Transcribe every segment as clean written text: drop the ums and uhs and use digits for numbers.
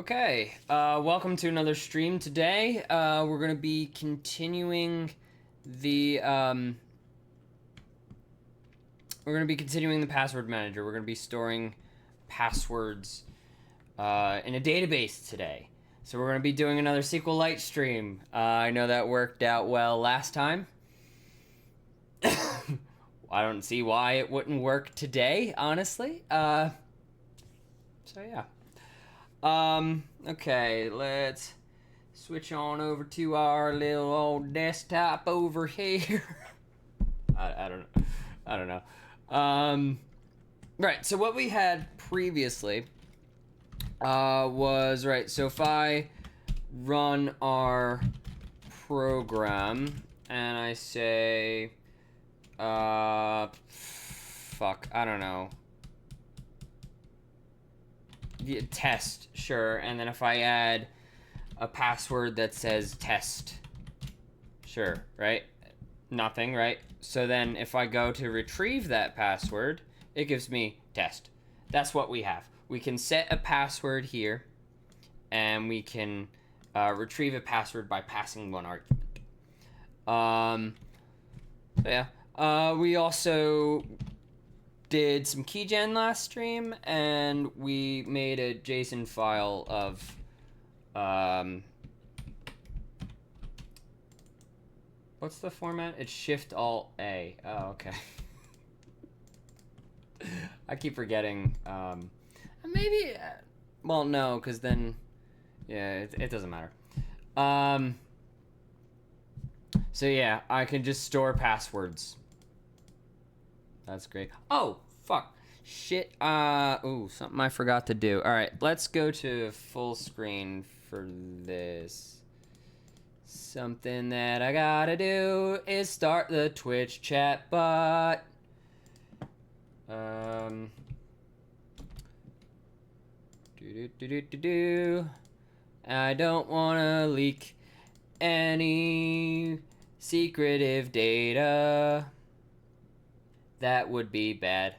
Okay, welcome to another stream today. We're gonna be continuing the password manager. We're gonna be storing passwords in a database today. So we're gonna be doing another SQLite stream. I know that worked out well last time. I don't see why it wouldn't work today, honestly. So yeah. Okay, let's switch on over to our little old desktop over here. I don't know. Right, so what we had previously was, right, so if I run our program and I say, fuck, I don't know. Yeah, test, sure. And then if I add a password that says test, sure, right? Nothing, right? So then if I go to retrieve that password, it gives me test. That's what we have. We can set a password here, and we can retrieve a password by passing one argument. So yeah. We also did some keygen last stream, and we made a JSON file of what's the format? It's Shift Alt A. Oh, okay. I keep forgetting. Maybe. Well, no, because then, yeah, it doesn't matter. So yeah, I can just store passwords. That's great. Oh, fuck. Shit. Ooh, something I forgot to do. All right, let's go to full screen for this. Something that I gotta do is start the Twitch chat bot. I don't wanna leak any secretive data. That would be bad.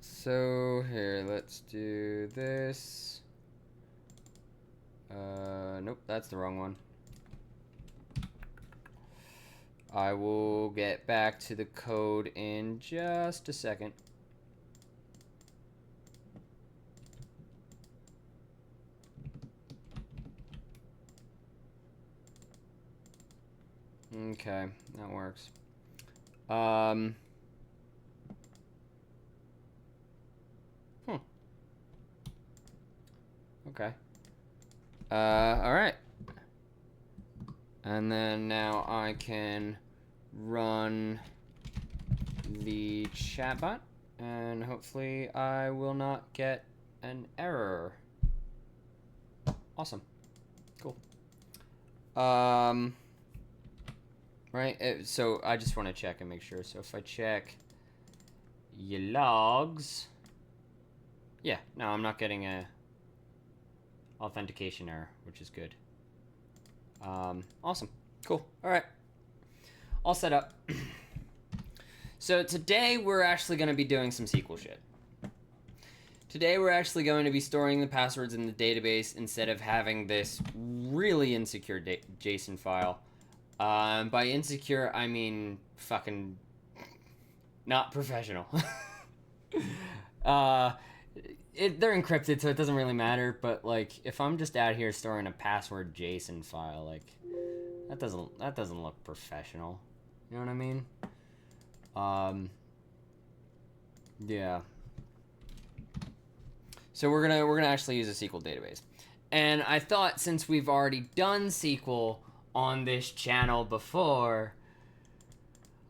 So here, let's do this. Nope, that's the wrong one. I will get back to the code in just a second. Okay, that works. Okay. All right. And then now I can run the chatbot, and hopefully I will not get an error. Awesome. Cool. Right, so I just want to check and make sure. So if I check your logs, yeah, no, I'm not getting a authentication error, which is good. Awesome. Cool. All right. All set up. So today we're actually going to be doing some SQL shit. Today we're actually going to be storing the passwords in the database instead of having this really insecure JSON file. By insecure, I mean fucking not professional. They're encrypted, so it doesn't really matter. But like, if I'm just out here storing a password JSON file, like that doesn't look professional. You know what I mean? Yeah. So we're gonna actually use a SQL database, and I thought since we've already done SQL on this channel before,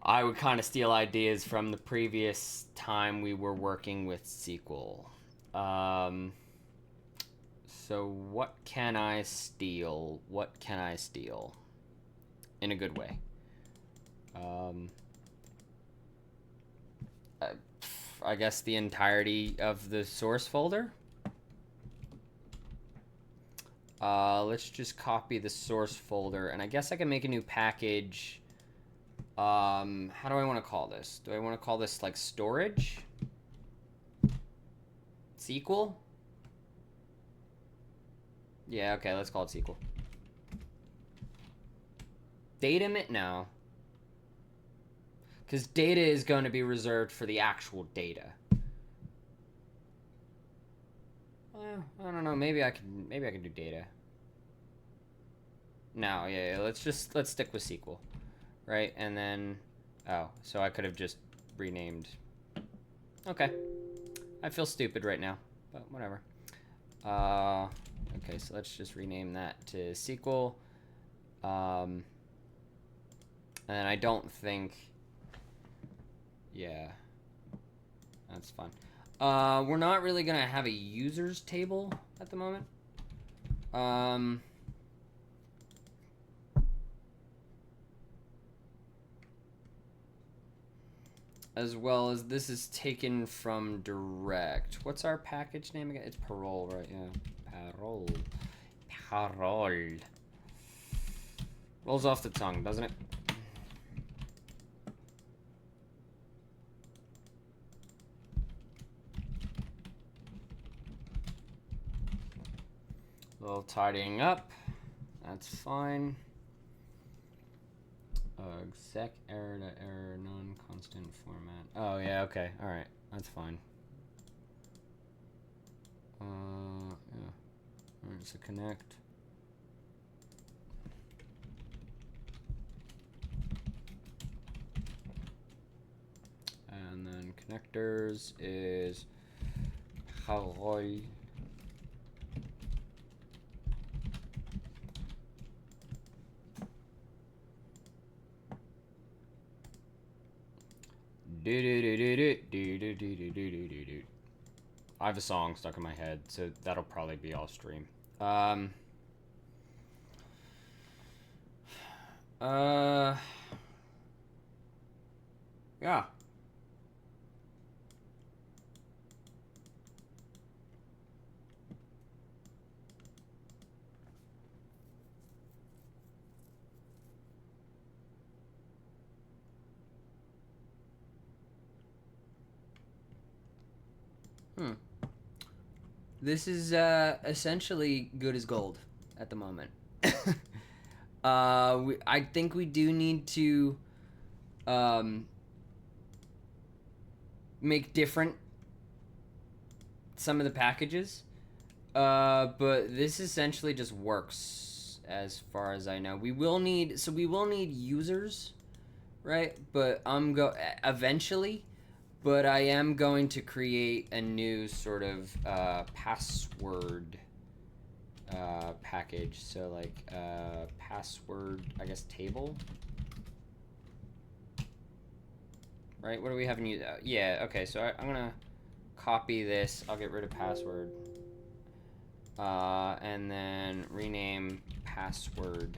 I would kind of steal ideas from the previous time we were working with SQL. So what can I steal? What can I steal? In a good way. I guess the entirety of the source folder. Let's just copy the source folder, and I guess I can make a new package. How do I want to call this? Do I want to call this like storage? SQL? Yeah, okay, let's call it SQL. Data no. Because data is going to be reserved for the actual data. Well, I don't know. Maybe I can do data. No, yeah, let's stick with SQL, right? And then, oh, so I could have just renamed. Okay, I feel stupid right now, but whatever. Okay, so let's just rename that to SQL. And I don't think, yeah, that's fine. We're not really gonna have a users table at the moment. As well as this is taken from direct. What's our package name again? It's parole, right? Yeah, parole. Parole. Rolls off the tongue, doesn't it? A little tidying up. That's fine. Exec error to error, non-constant format. Oh, yeah, okay. Alright, that's fine. Yeah. Alright, so connect. And then connectors is Hawaii. I have a song stuck in my head, so that'll probably be all stream. Yeah. This is essentially good as gold at the moment. I think we do need to make different some of the packages, but this essentially just works as far as I know. We will need users, right? But eventually. But I am going to create a new sort of password package. So like password, I guess, table. Right? What do we have in use? Yeah, okay, so I'm going to copy this. I'll get rid of password. And then rename password.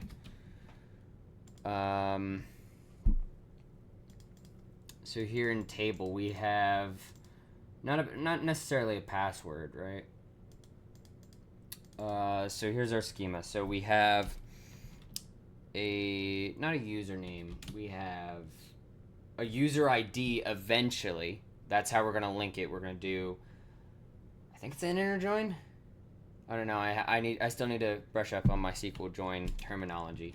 So here in table we have not necessarily a password, right? So here's our schema. So we have not a username. We have a user ID eventually. That's how we're gonna link it. We're gonna do, I think it's an inner join. I don't know. I still need to brush up on my SQL join terminology.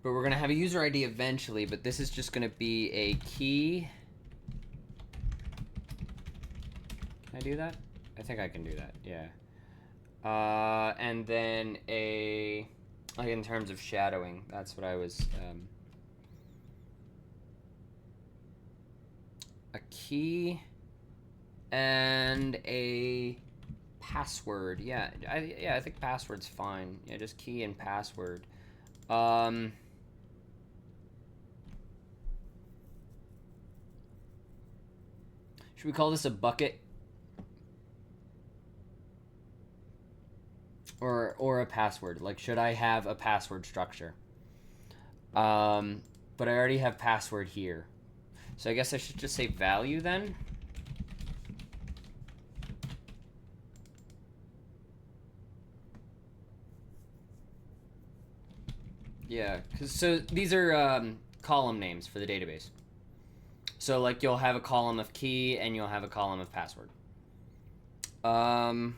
But we're going to have a user ID eventually, but this is just going to be a key. Can I do that? I think I can do that, yeah. And then like in terms of shadowing, that's what I was, a key and a password. Yeah, I think password's fine. Yeah, just key and password. Should we call this a bucket? Or a password? Like, should I have a password structure? But I already have password here. So I guess I should just say value then. Yeah, so these are column names for the database. So like you'll have a column of key and you'll have a column of password. I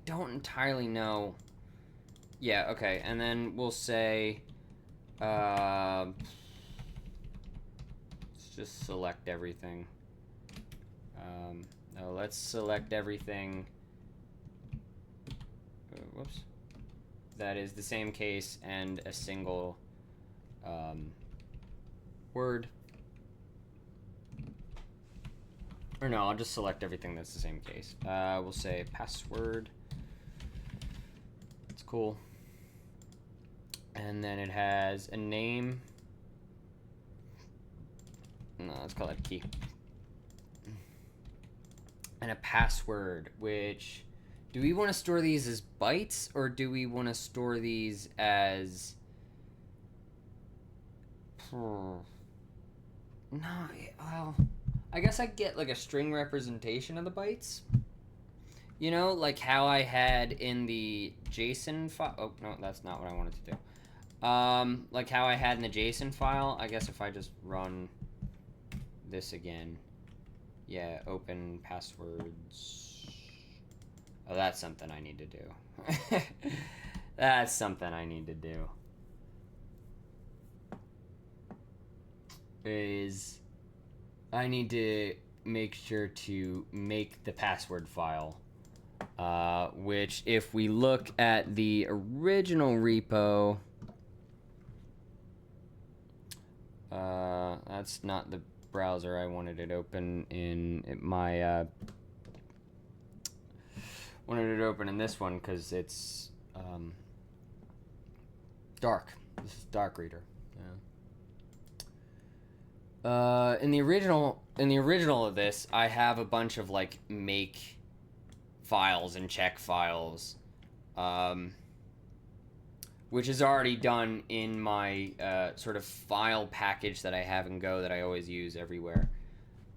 don't entirely know. Yeah, okay, and then we'll say, let's just select everything. No, let's select everything. Whoops. That is the same case and a single word. Or no, I'll just select everything that's the same case. We'll say password. It's cool. And then it has a name. No, let's call it key. And a password, which... Do we want to store these as bytes, or do we want to store these as... No, well... I guess I get, like, a string representation of the bytes. You know, like how I had in the JSON file... Oh, no, that's not what I wanted to do. Like how I had in the JSON file. I guess if I just run this again... Yeah, open passwords... Oh, that's something I need to do. That's something I need to do. I need to make sure to make the password file. Which, if we look at the original repo... that's not the browser I wanted it open in my... wanted it open in this one because it's dark. This is dark reader. Yeah. In the original of this, I have a bunch of like make files and check files, which is already done in my sort of file package that I have in Go that I always use everywhere.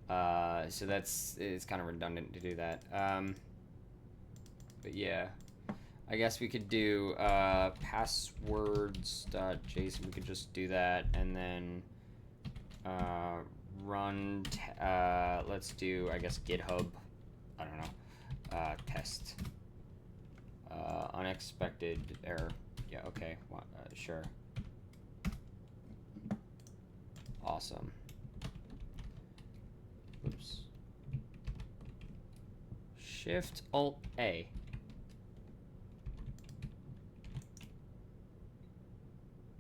So it's kind of redundant to do that. But yeah, I guess we could do passwords.json. We could just do that and then run. Let's do, I guess, GitHub. I don't know. Test. Unexpected error. Yeah. Okay. Sure. Awesome. Oops. Shift Alt A.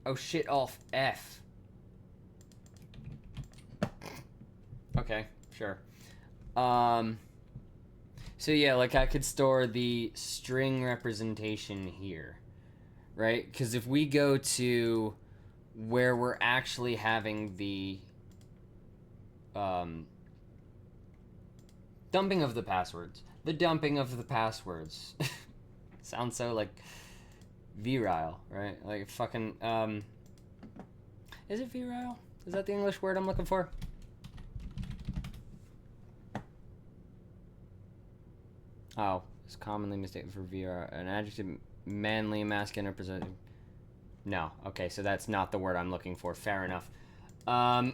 Oh shit, Alt F. Okay, sure. So yeah, like I could store the string representation here, right? Because if we go to where we're actually having the dumping of the passwords, sounds so like virile, right? Like fucking is it virile? Is that the English word I'm looking for? Oh, it's commonly mistaken for virile, an adjective manly, masculine, representative. No, okay, so that's not the word I'm looking for. Fair enough. I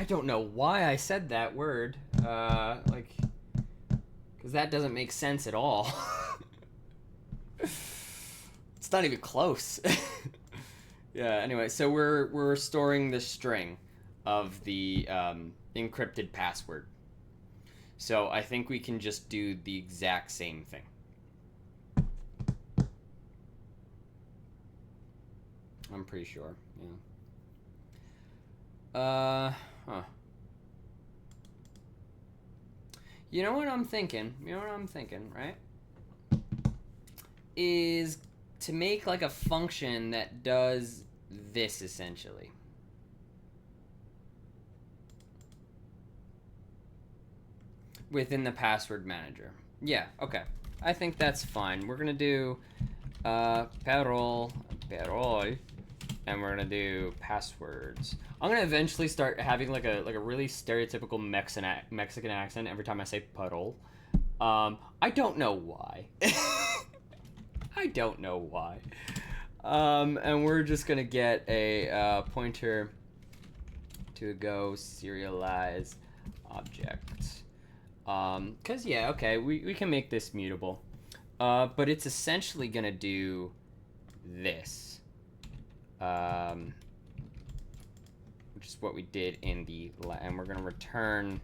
don't know why I said that word. Like, because that doesn't make sense at all. It's not even close. Yeah, anyway, so we're storing the string of the encrypted password. So I think we can just do the exact same thing. I'm pretty sure, yeah. Huh. You know what I'm thinking, right? Is to make like a function that does this essentially. Within the password manager. Yeah, okay. I think that's fine. We're gonna do parole, and we're gonna do passwords. I'm gonna eventually start having like a really stereotypical Mexican accent every time I say parole. I don't know why. I don't know why. And we're just gonna get a pointer to a Go serialize object. Cause yeah, okay, we can make this mutable. But it's essentially gonna do this. Which is what we did in the, and we're gonna return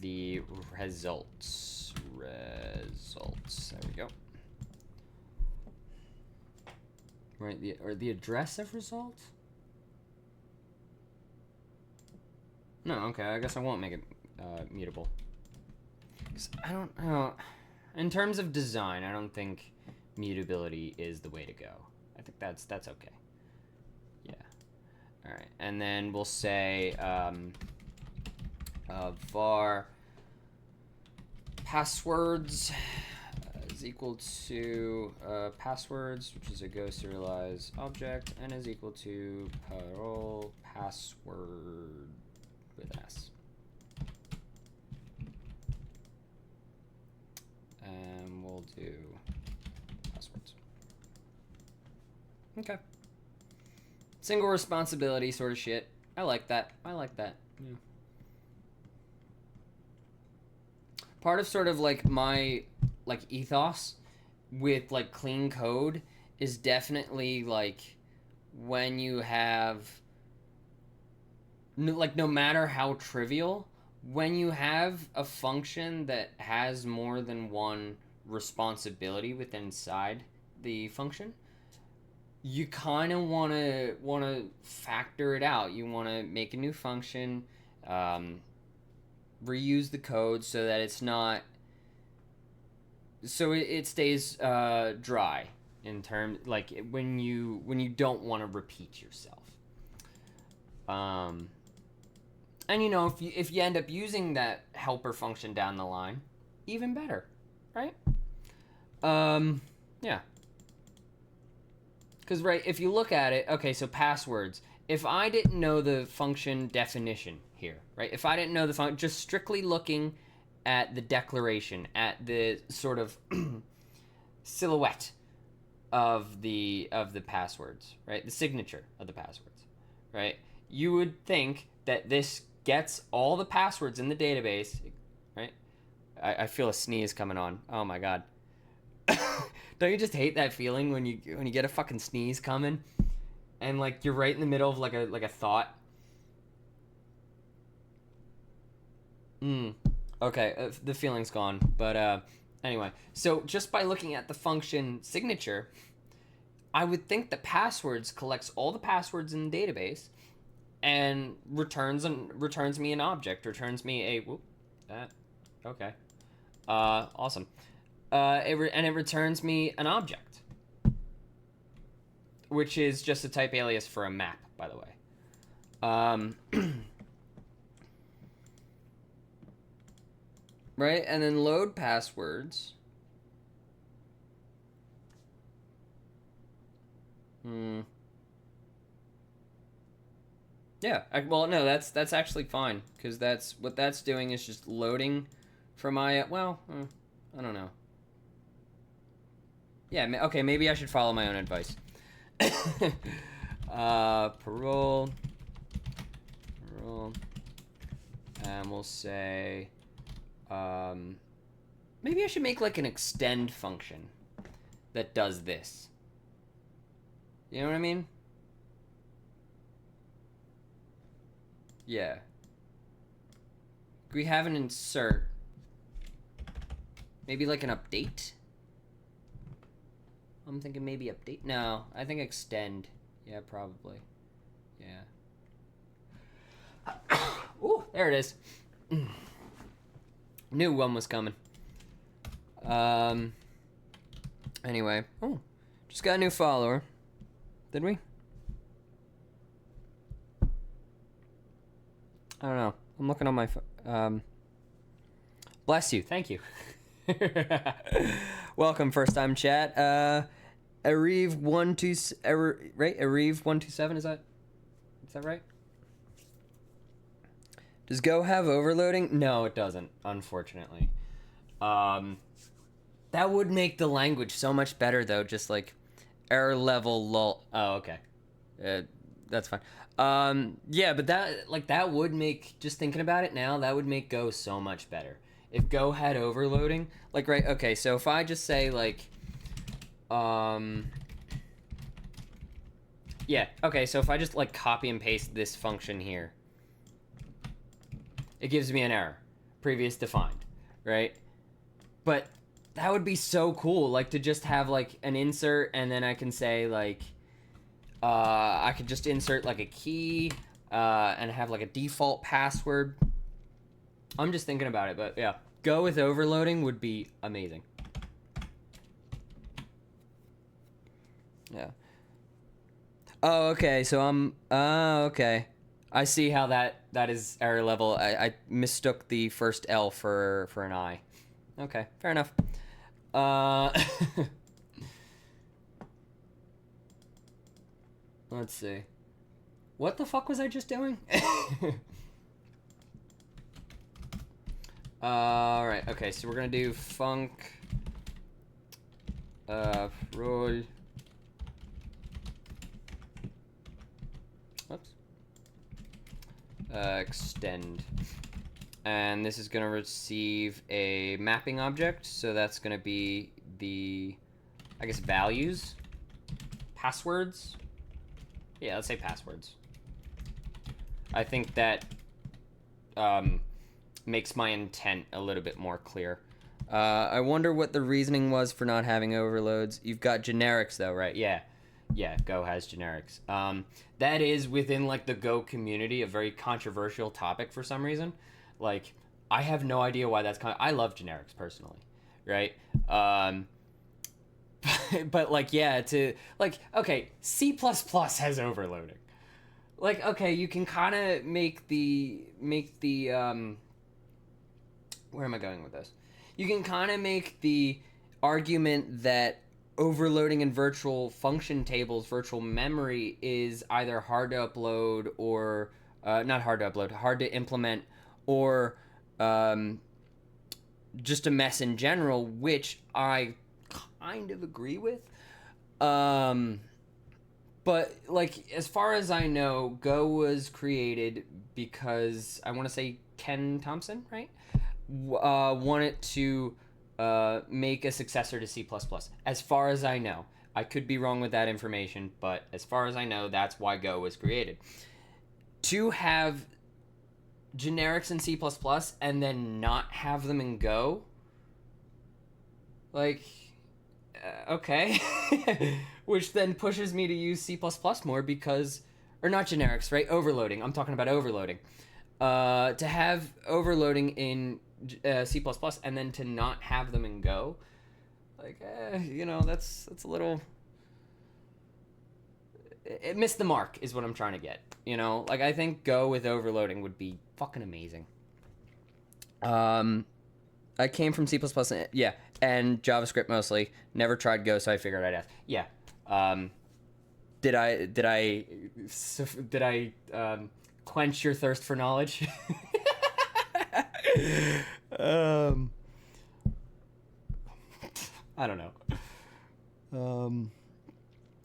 the results. There we go. Right, or the address of result? No, okay, I guess I won't make it mutable. 'Cause I don't know. In terms of design, I don't think mutability is the way to go. I think that's okay. Yeah. All right, and then we'll say var passwords is equal to passwords, which is a Go serialize object, and is equal to parole password with an S. And we'll do passwords. Okay. Single responsibility sort of shit. I like that. Yeah. Part of sort of like my ethos with like clean code is definitely like when you have no matter how trivial, when you have a function that has more than one responsibility within inside the function, you kind of want to factor it out. You want to make a new function, reuse the code so that it's not, so it stays dry in terms like when you don't want to repeat yourself. And you know, if you end up using that helper function down the line, even better, right? Yeah. Because, right, if you look at it, okay, so passwords. If I didn't know the function definition here, right? If I didn't know the function, just strictly looking at the declaration, at the sort of silhouette of the passwords, right? The signature of the passwords, right? You would think that this gets all the passwords in the database, right? I feel a sneeze coming on. Oh my god. Don't you just hate that feeling when you get a fucking sneeze coming, and like you're right in the middle of like a thought? Okay, the feeling's gone. But anyway, so just by looking at the function signature, I would think that passwords collects all the passwords in the database and returns me an object, returns me a okay, awesome. It returns me an object, which is just a type alias for a map, by the way. Right, and then load passwords. Yeah, well, no, that's actually fine, because that's what that's doing is just loading from my, I don't know. Yeah, okay, maybe I should follow my own advice. Parole, and we'll say, maybe I should make like an extend function that does this. You know what I mean? Yeah. We have an insert. Maybe like an update? I'm thinking maybe update. No, I think extend. Yeah, probably. Yeah. Ooh, there it is. Knew one was coming. Anyway. Oh, just got a new follower. Did we? I don't know. I'm looking on my phone. Bless you. Thank you. Welcome, first time chat. Ariv12, right? Ariv127, is that right? Does Go have overloading? No, it doesn't, unfortunately. That would make the language so much better, though. Just like error level lull. Oh, okay. That's fine. Yeah, but that would make, just thinking about it now, that would make Go so much better. If Go had overloading, like, right, okay, so if I just say, like, yeah, okay, so if I just, like, copy and paste this function here, it gives me an error. Previous defined, right? But that would be so cool, like, to just have, like, an insert, and then I can say, like, I could just insert, like, a key, and have, like, a default password. I'm just thinking about it, but yeah. Go with overloading would be amazing. Yeah. Oh, okay, so okay. I see how that is error level. I mistook the first L for an I. Okay, fair enough. Let's see. What the fuck was I just doing? Alright, okay, so we're gonna do func roll. Oops. Extend. And this is gonna receive a mapping object, so that's gonna be the, I guess, values? Passwords? Yeah, let's say passwords. I think that makes my intent a little bit more clear. I wonder what the reasoning was for not having overloads. You've got generics though, right? Yeah. Yeah, Go has generics. That is, within, like, the Go community, a very controversial topic for some reason. Like, I have no idea why that's I love generics personally, right? But like, yeah, okay, C++ has overloading. Like, okay, you can kind of make the where am I going with this? You can kind of make the argument that overloading in virtual function tables, virtual memory, is either hard to upload or not hard to upload, hard to implement, or just a mess in general, which I kind of agree with. But, like, as far as I know, Go was created because, I want to say Ken Thompson, right? Wanted to make a successor to C++. As far as I know. I could be wrong with that information, but as far as I know, that's why Go was created. To have generics in C++ and then not have them in Go, like, okay. Which then pushes me to use C++ more because, or not generics, right? Overloading. I'm talking about overloading. To have overloading in C++ and then to not have them in Go, like, that's a little, it missed the mark is what I'm trying to get. Like, I think Go with overloading would be fucking amazing. I came from C++, yeah, and JavaScript mostly. Never tried Go, so I figured I'd ask. Yeah. Did I quench your thirst for knowledge? I don't know.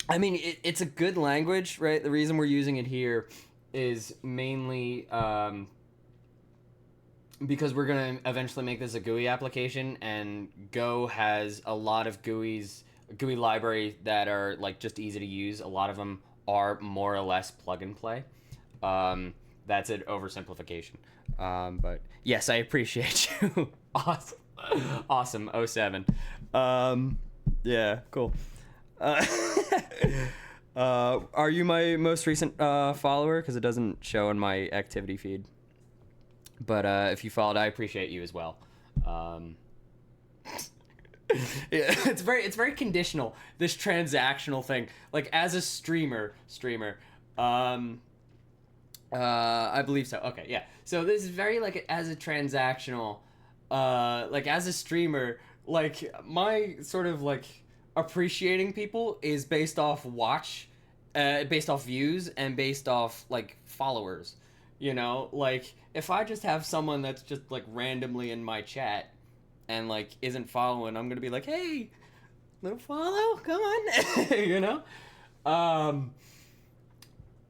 I mean, it's a good language, right? The reason we're using it here is mainly because we're going to eventually make this a GUI application, and Go has a lot of GUI libraries that are, like, just easy to use. A lot of them are more or less plug and play. That's an oversimplification. But yes, I appreciate you. Awesome. 07. Yeah, cool. Are you my most recent follower? Because it doesn't show in my activity feed. But if you followed, I appreciate you as well. It's very conditional, this transactional thing. Like, as a streamer, I believe so. Okay, yeah. So this is very, like, as a transactional, like, as a streamer, like, my sort of, like, appreciating people is based off based off views and based off, like, followers. Like, if I just have someone that's just, like, randomly in my chat and, like, isn't following, I'm gonna be like, hey, Little follow? Come on. You know?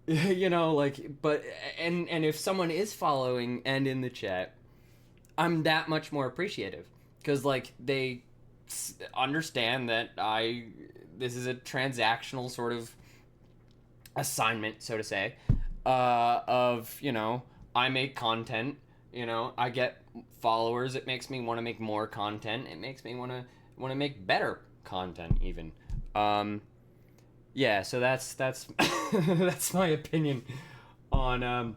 You know, like, but, and if someone is following and in the chat, I'm that much more appreciative. Because, like, they understand that this is a transactional sort of assignment, so to say, of, you know, I make content, you know, I get followers, it makes me want to make more content, it makes me want to make better content, even. Yeah, so that's that's my opinion on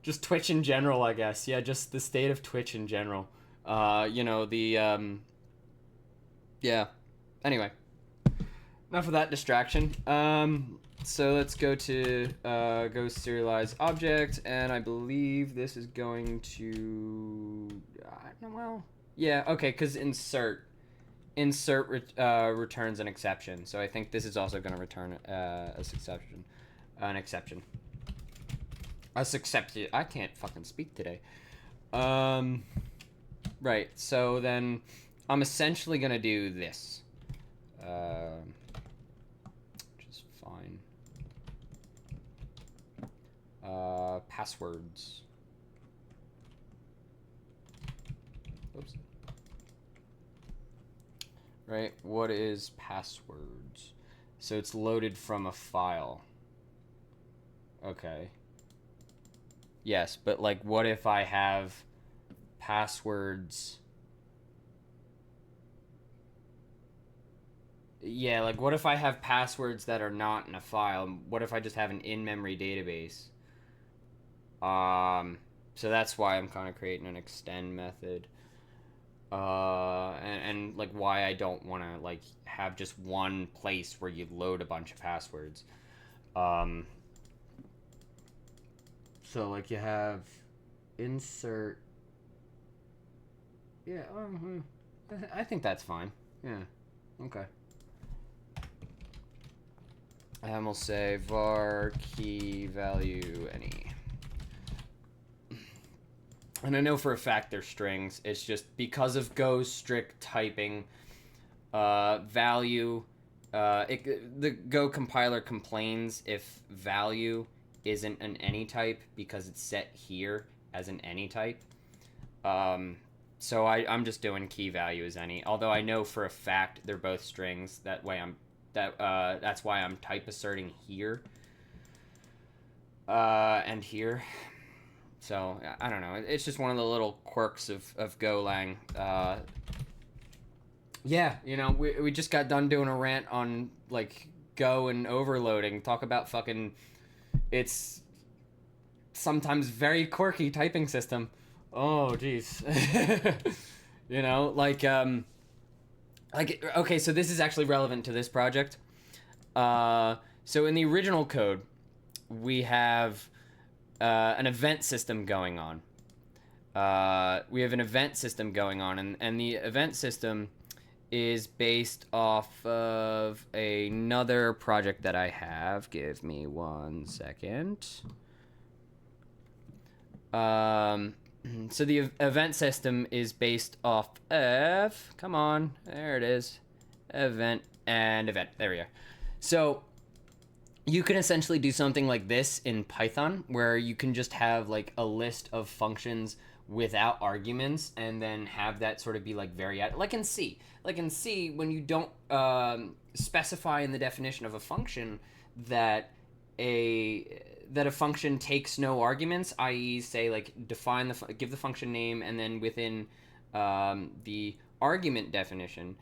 just Twitch in general, I guess. Yeah, just the state of Twitch in general. You know, yeah. Anyway, enough of that distraction. So let's go to go serialize object, and I believe this is going to well, yeah, okay, because insert returns an exception, so I think this is also going to return an exception. I can't fucking speak today. Right, so then I'm essentially going to do this, which is fine. Passwords. Oops. Right, what is passwords? So it's loaded from a file. Okay. Yes, but like, what if I have passwords? Yeah, like, what if I have passwords that are not in a file? What if I just have an in-memory database? So that's why I'm kind of creating an extend method. And like why I don't want to like have just one place where you load a bunch of passwords. So like you have insert. Yeah, I think that's fine. Yeah, okay. And we'll say var key value any. And I know for a fact they're strings. It's just because of Go's strict typing, value, the Go compiler complains if value isn't an any type because it's set here as an any type. So I'm just doing key value as any. Although I know for a fact they're both strings. That's why I'm type asserting here and here. So, I don't know. It's just one of the little quirks of Golang. Yeah, you know, we just got done doing a rant on, like, Go and overloading. Talk about fucking... It's sometimes very quirky typing system. Oh, jeez. You know, like, okay, so this is actually relevant to this project. So in the original code, we have... an event system going on. We have an event system going on, and the event system is based off of another project that I have. Give me 1 second. So the event system is based off of... Come on, there it is. Event and event. There we go. So... you can essentially do something like this in Python, where you can just have like a list of functions without arguments, and then have that sort of be like like in C. Like in C, when you don't specify in the definition of a function that a function takes no arguments, i.e., say like give the function name, and then within the argument definition,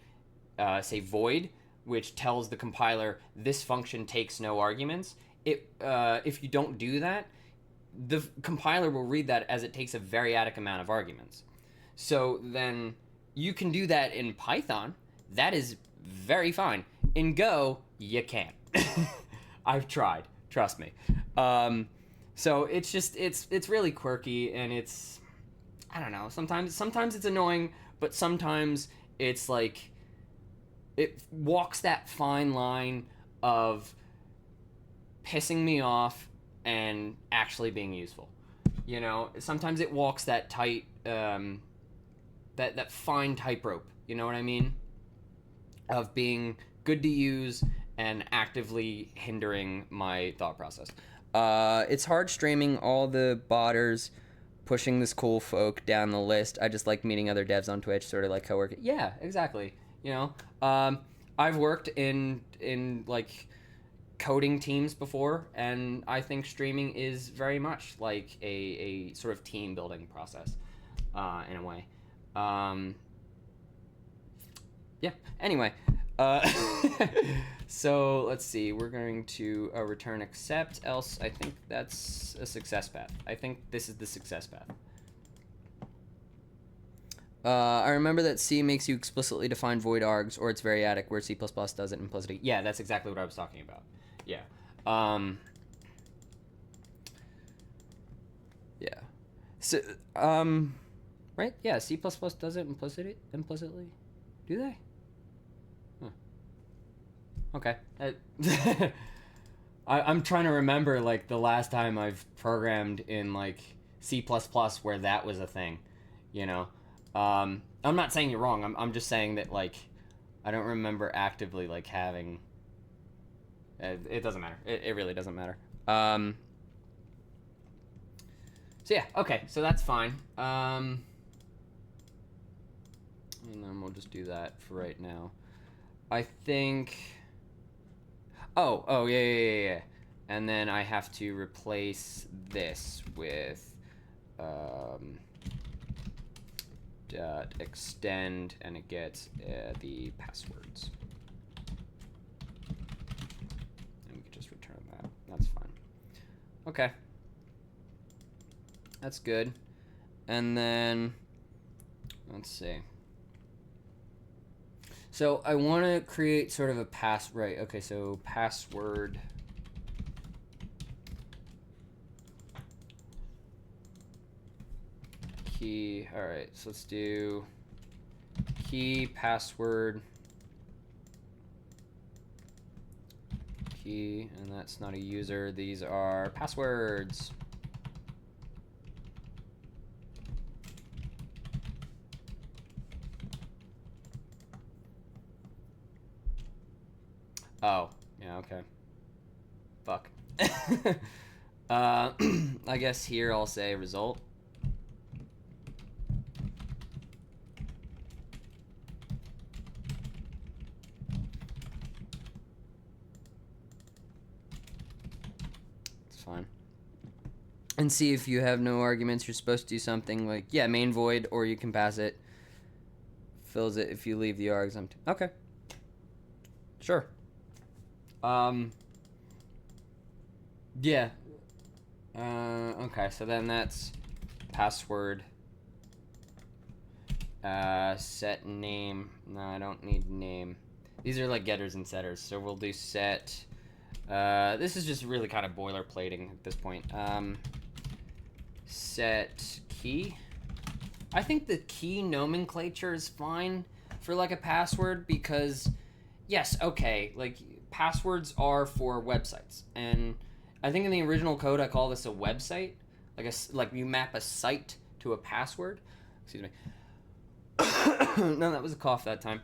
say void, which tells the compiler this function takes no arguments. If you don't do that, the compiler will read that as it takes a variadic amount of arguments. So then you can do that in Python. That is very fine. In Go, you can't. I've tried. Trust me. So it's just it's really quirky, and it's, I don't know. Sometimes it's annoying, but sometimes it's like, it walks that fine line of pissing me off and actually being useful. You know, sometimes it walks that tight, that fine tightrope. You know what I mean? of being good to use and actively hindering my thought process. It's hard streaming all the botters, pushing this cool folk down the list. I just like meeting other devs on Twitch, sort of like coworker. Yeah, exactly. You know, I've worked in like coding teams before, and I think streaming is very much like a sort of team building process, in a way. Yeah. Anyway, uh, so let's see. We're going to return accept. Else, I think that's a success path. I think this is the success path. I remember that C makes you explicitly define void args, or it's variadic, where C++ does it implicitly. Yeah, that's exactly what I was talking about. Yeah. Yeah. So, right? Yeah, C++ does it implicitly. Do they? Huh. Okay. I'm trying to remember, like, the last time I've programmed in, like, C++ where that was a thing, you know? I'm not saying you're wrong. I'm just saying that, like, I don't remember actively, like, having... It doesn't matter. It really doesn't matter. So, yeah. Okay. So, that's fine. And then we'll just do that for right now. I think... Oh, yeah. And then I have to replace this with... dot extend, and it gets the passwords. And we can just return that. That's fine. Okay. That's good. And then, let's see. So I want to create sort of a right. Okay, so password. Key. All right, so let's do key, password, key, and that's not a user. These are passwords. Oh, yeah, okay. Fuck. I guess here I'll say result. It's fine. And see if you have no arguments, you're supposed to do something like, yeah, main void, or you can pass it. Fills it if you leave the args empty. Okay. Sure. Yeah. Okay, so then that's password. Set name. No, I don't need name. These are like getters and setters, so we'll do set. This is just really kind of boilerplating at this point. Set key. I think the key nomenclature is fine for like a password because, yes, okay, like passwords are for websites, and I think in the original code I call this a website, like you map a site to a password. Excuse me. No, that was a cough that time,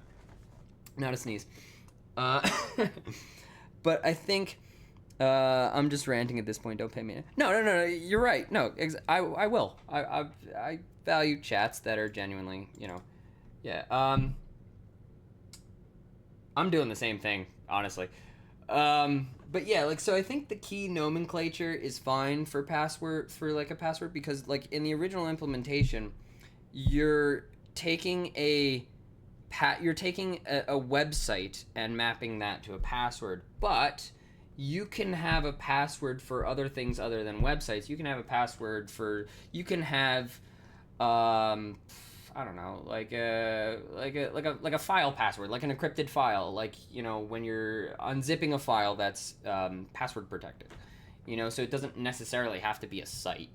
not a sneeze. But I think I'm just ranting at this point. Don't pay me. No. You're right. No, I will. I value chats that are genuinely, yeah. I'm doing the same thing, honestly. But yeah, like, so I think the key nomenclature is fine for like a password, because like in the original implementation, you're taking a website and mapping that to a password, but you can have a password for other things other than websites. You can have a password for, you can have, I don't know, like a file password, like an encrypted file, like, when you're unzipping a file that's password protected, so it doesn't necessarily have to be a site.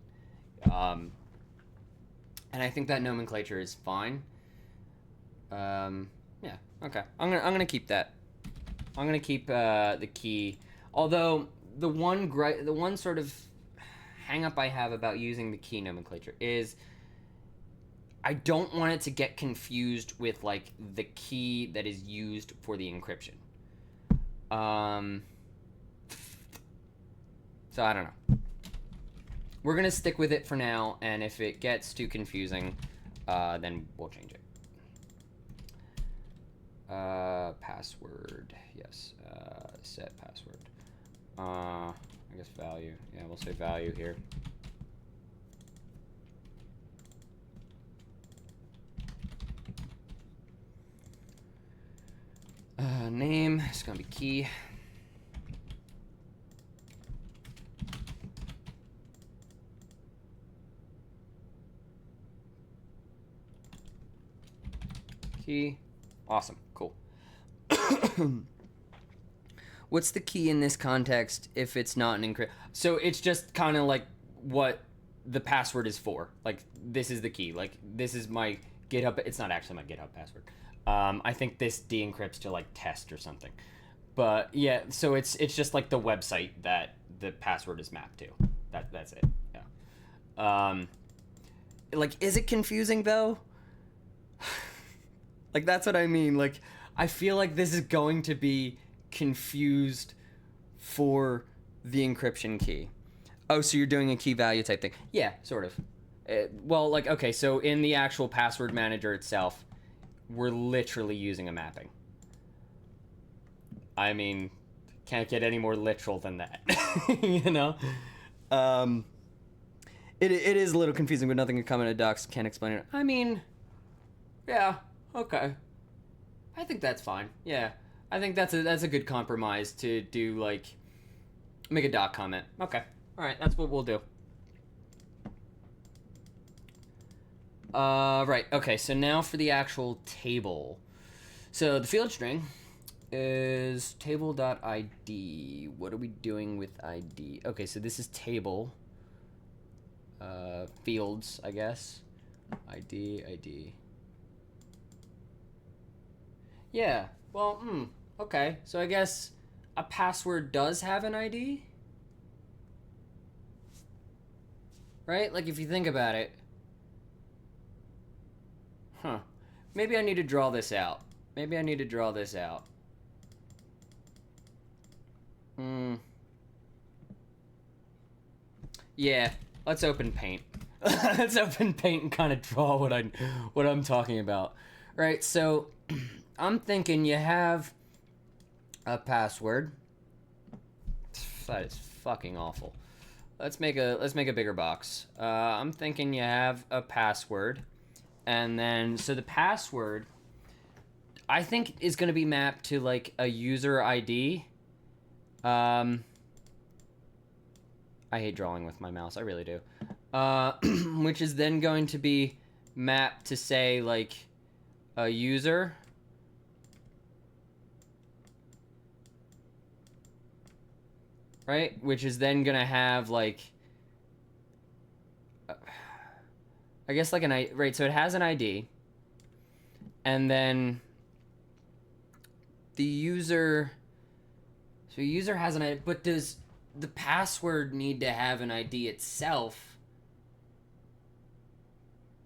And I think that nomenclature is fine. Yeah, okay. I'm gonna keep that. I'm gonna keep the key. Although the one sort of hang up I have about using the key nomenclature is I don't want it to get confused with like the key that is used for the encryption. So I don't know. We're gonna stick with it for now, and if it gets too confusing, then we'll change it. Password, yes. Set password. I guess value. Yeah, we'll say value here. Name is gonna be key. Key. Awesome. Cool. What's the key in this context if it's not an encrypt? So it's just kind of like what the password is for. Like, this is the key. Like, this is my GitHub. It's not actually my GitHub password. I think this de-encrypts to like test or something. But yeah, so it's just like the website that the password is mapped to. That's it. Yeah. Like, is it confusing though? Like, that's what I mean. Like, I feel like this is going to be confused for the encryption key. Oh, so you're doing a key value type thing. Yeah, sort of. Well, like, okay, so in the actual password manager itself, we're literally using a mapping. I mean, can't get any more literal than that. You know? It is a little confusing, but nothing can come in a docs. Can't explain it. I mean, yeah, okay. I think that's fine. Yeah. I think that's a good compromise to do, like, make a doc comment. Okay. All right, that's what we'll do. Right. Okay, so now for the actual table. So the field string is table.id. What are we doing with ID? Okay, so this is table. Fields, I guess. ID. Yeah, well, okay. So I guess a password does have an ID? Right? Like, if you think about it. Huh. Maybe I need to draw this out. Yeah, let's open Paint. Let's open Paint and kind of draw what I'm talking about. Right, so I'm thinking you have a password. That is fucking awful. Let's make a bigger box. I'm thinking you have a password, and then so the password I think is going to be mapped to like a user ID. I hate drawing with my mouse. I really do. Which is then going to be mapped to say like a user. Right? Which is then going to have like I guess like right, so it has an ID. And then the user has an ID, but does the password need to have an ID itself?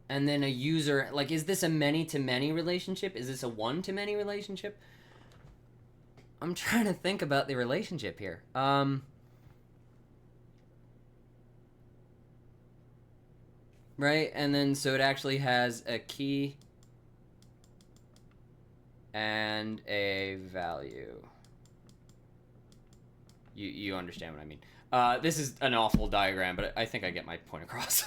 And then a user, like, is this a many-to-many relationship? Is this a one-to-many relationship? I'm trying to think about the relationship here. Right, and then so it actually has a key and a value. You understand what I mean. This is an awful diagram, but I think I get my point across.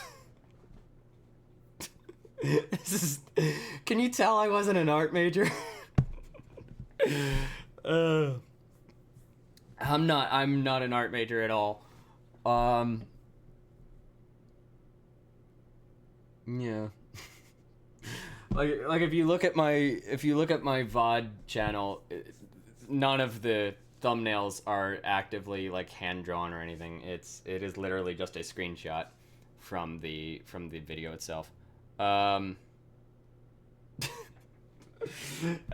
Can you tell I wasn't an art major? I'm not an art major at all. Yeah. like if you look at my VOD channel, none of the thumbnails are actively like hand drawn or anything. It is literally just a screenshot from the video itself.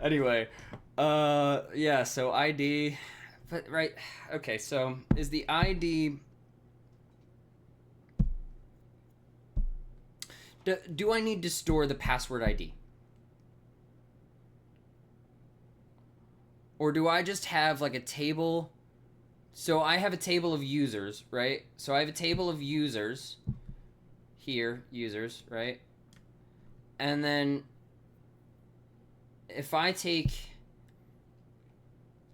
Anyway, yeah, so ID, but right, okay, so is the ID, Do I need to store the password ID? Or do I just have like a table? So I have a table of users, right? So I have a table of users here, users, right? And then if I take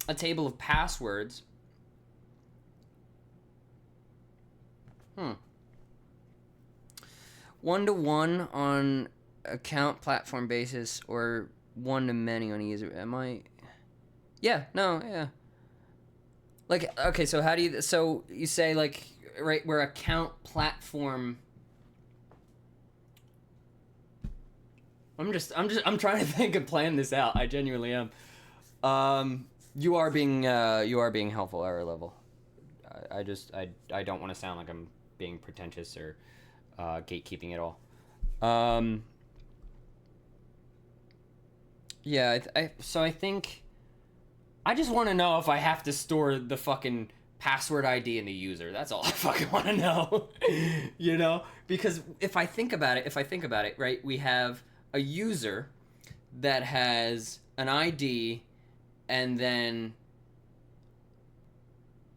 a table of passwords, 1-to-1 on account platform basis or 1-to-many on a user. Am I? Yeah, no, yeah. Like, okay, so how do you, so you say like, right, where account platform, I'm trying to think and plan this out. I genuinely am. You are being helpful, error level. I don't want to sound like I'm being pretentious or gatekeeping at all. Yeah, so I think I just want to know if I have to store the fucking password ID in the user. That's all I fucking want to know. You know? Because if I think about it, right, we have a user that has an ID and then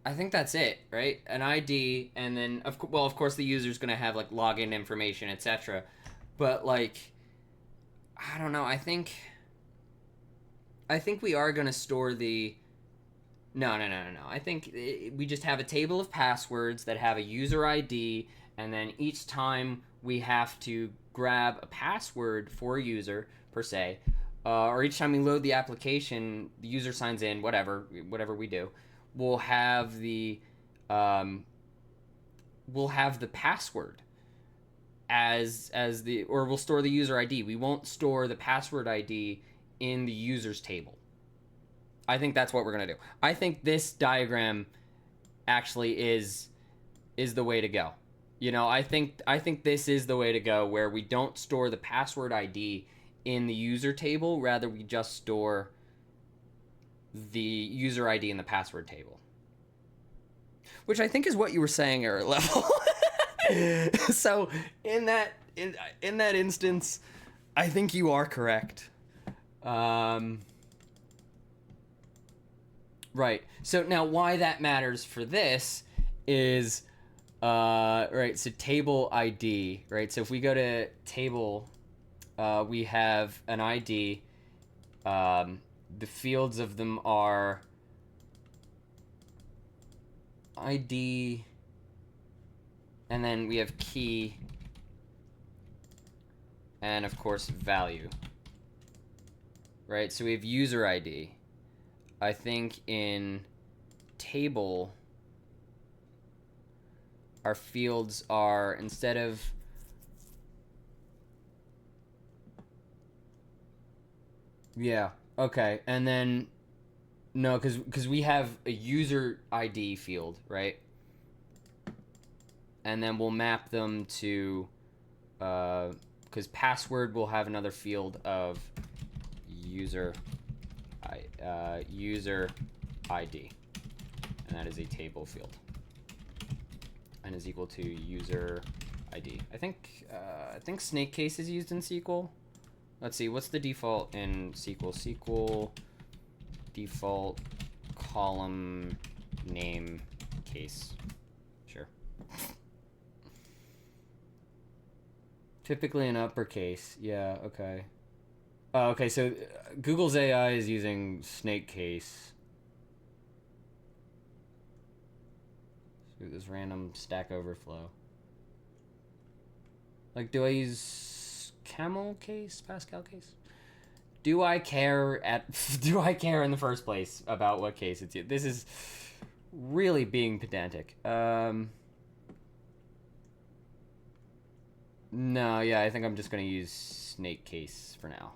I think that's it, right? An ID and then of course the user's going to have like login information, etc. But like I don't know, I think we are going to store the... No. I think we just have a table of passwords that have a user ID, and then each time we have to grab a password for a user, per se, or each time we load the application, the user signs in, whatever we do, we'll have the password as the... Or we'll store the user ID. We won't store the password ID in the users table. I think that's what we're going to do. I think this diagram actually is the way to go. You know, I think this is the way to go, where we don't store the password ID in the user table, rather we just store the user ID in the password table. Which I think is what you were saying, error level. So, in that instance, I think you are correct. Right. So now why that matters for this is, right, so table ID, right? So if we go to table, we have an ID. The fields of them are ID, and then we have key, and of course value. Right, so we have user ID. I think in table, our fields are, instead of... Yeah, okay, and then... No, because we have a user ID field, right? And then we'll map them to... because password will have another field of user ID, and that is a table field, and is equal to user ID. I think snake case is used in SQL. Let's see, what's the default in SQL? SQL default column name case. Sure. Typically in uppercase. Yeah. Okay. Okay, so Google's AI is using snake case. So this random Stack Overflow. Like, do I use camel case, Pascal case? Do I care in the first place about what case it's used? This is really being pedantic. No, yeah, I think I'm just gonna use snake case for now.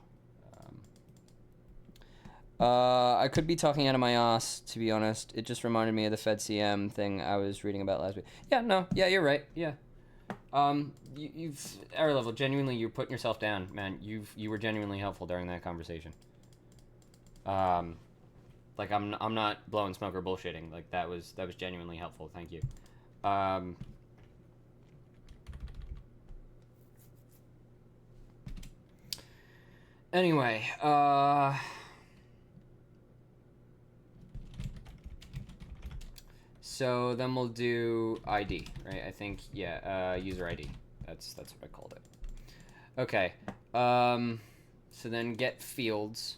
I could be talking out of my ass, to be honest. It just reminded me of the FedCM thing I was reading about last week. Yeah, no, yeah, you're right. Yeah. You've error level. Genuinely, you're putting yourself down, man. You were genuinely helpful during that conversation. Like I'm not blowing smoke or bullshitting. Like that was genuinely helpful. Thank you. Anyway, so then we'll do ID, right? I think, yeah, user ID. That's what I called it. Okay, so then get fields.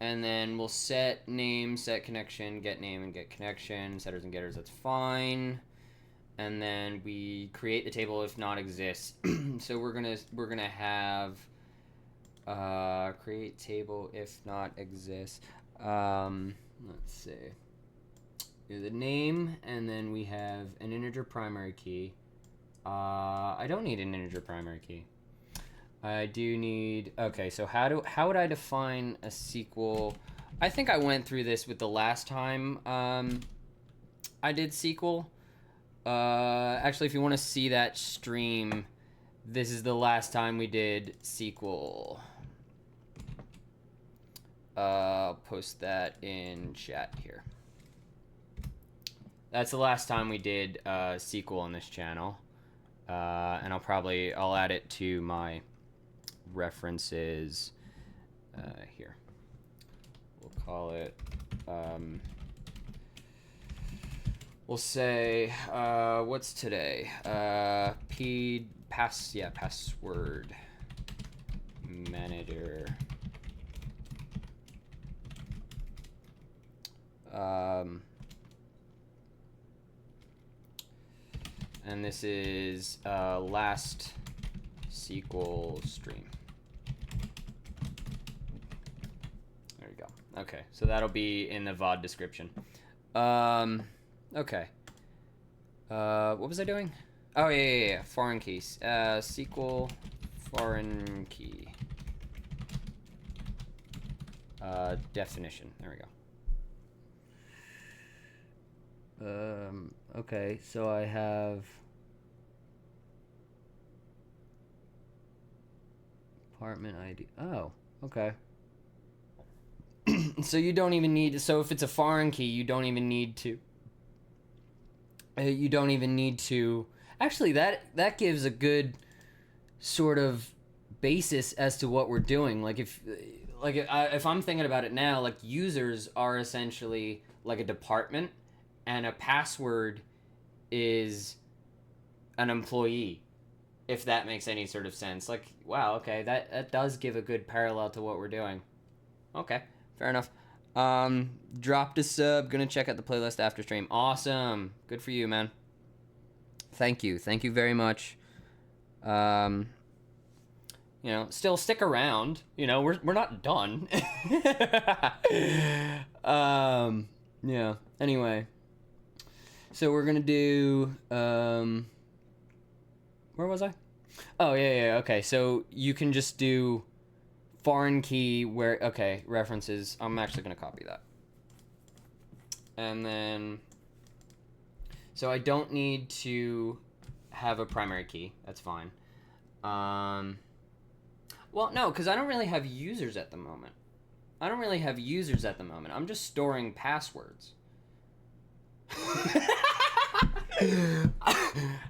And then we'll set name, set connection, get name, and get connection. Setters and getters, that's fine. And then we create the table if not exists. So we're gonna have create table if not exists. Let's see. Do the name, and then we have an integer primary key. I don't need an integer primary key. I do need, okay, so how would I define a SQL? I think I went through this with the last time I did SQL. Actually, if you want to see that stream, this is the last time we did SQL. I'll post that in chat here. That's the last time we did SQL on this channel. And I'll add it to my references here. We'll call it we'll say what's today, password manager, and this is last SQL stream. There you go. Okay, so that'll be in the VOD description. Okay. What was I doing? Oh, yeah. Foreign keys. SQL foreign key. Definition. There we go. Okay, so I have apartment ID. Oh, okay. So you don't even need, so if it's a foreign key, you don't even need to, actually that gives a good sort of basis as to what we're doing. Like if I'm thinking about it now, like users are essentially like a department, and a password is an employee, if that makes any sort of sense. Like, wow, okay, that does give a good parallel to what we're doing. Okay, fair enough. Dropped a sub, gonna check out the playlist after stream. Awesome, good for you, man. Thank you very much. You know, still stick around, you know, we're not done. Yeah, anyway. So we're gonna do, where was I? Oh, yeah, okay, so you can just do foreign key where, okay, references, I'm actually gonna copy that. And then, so I don't need to have a primary key, that's fine. Well, no, because I don't really have users at the moment. I'm just storing passwords.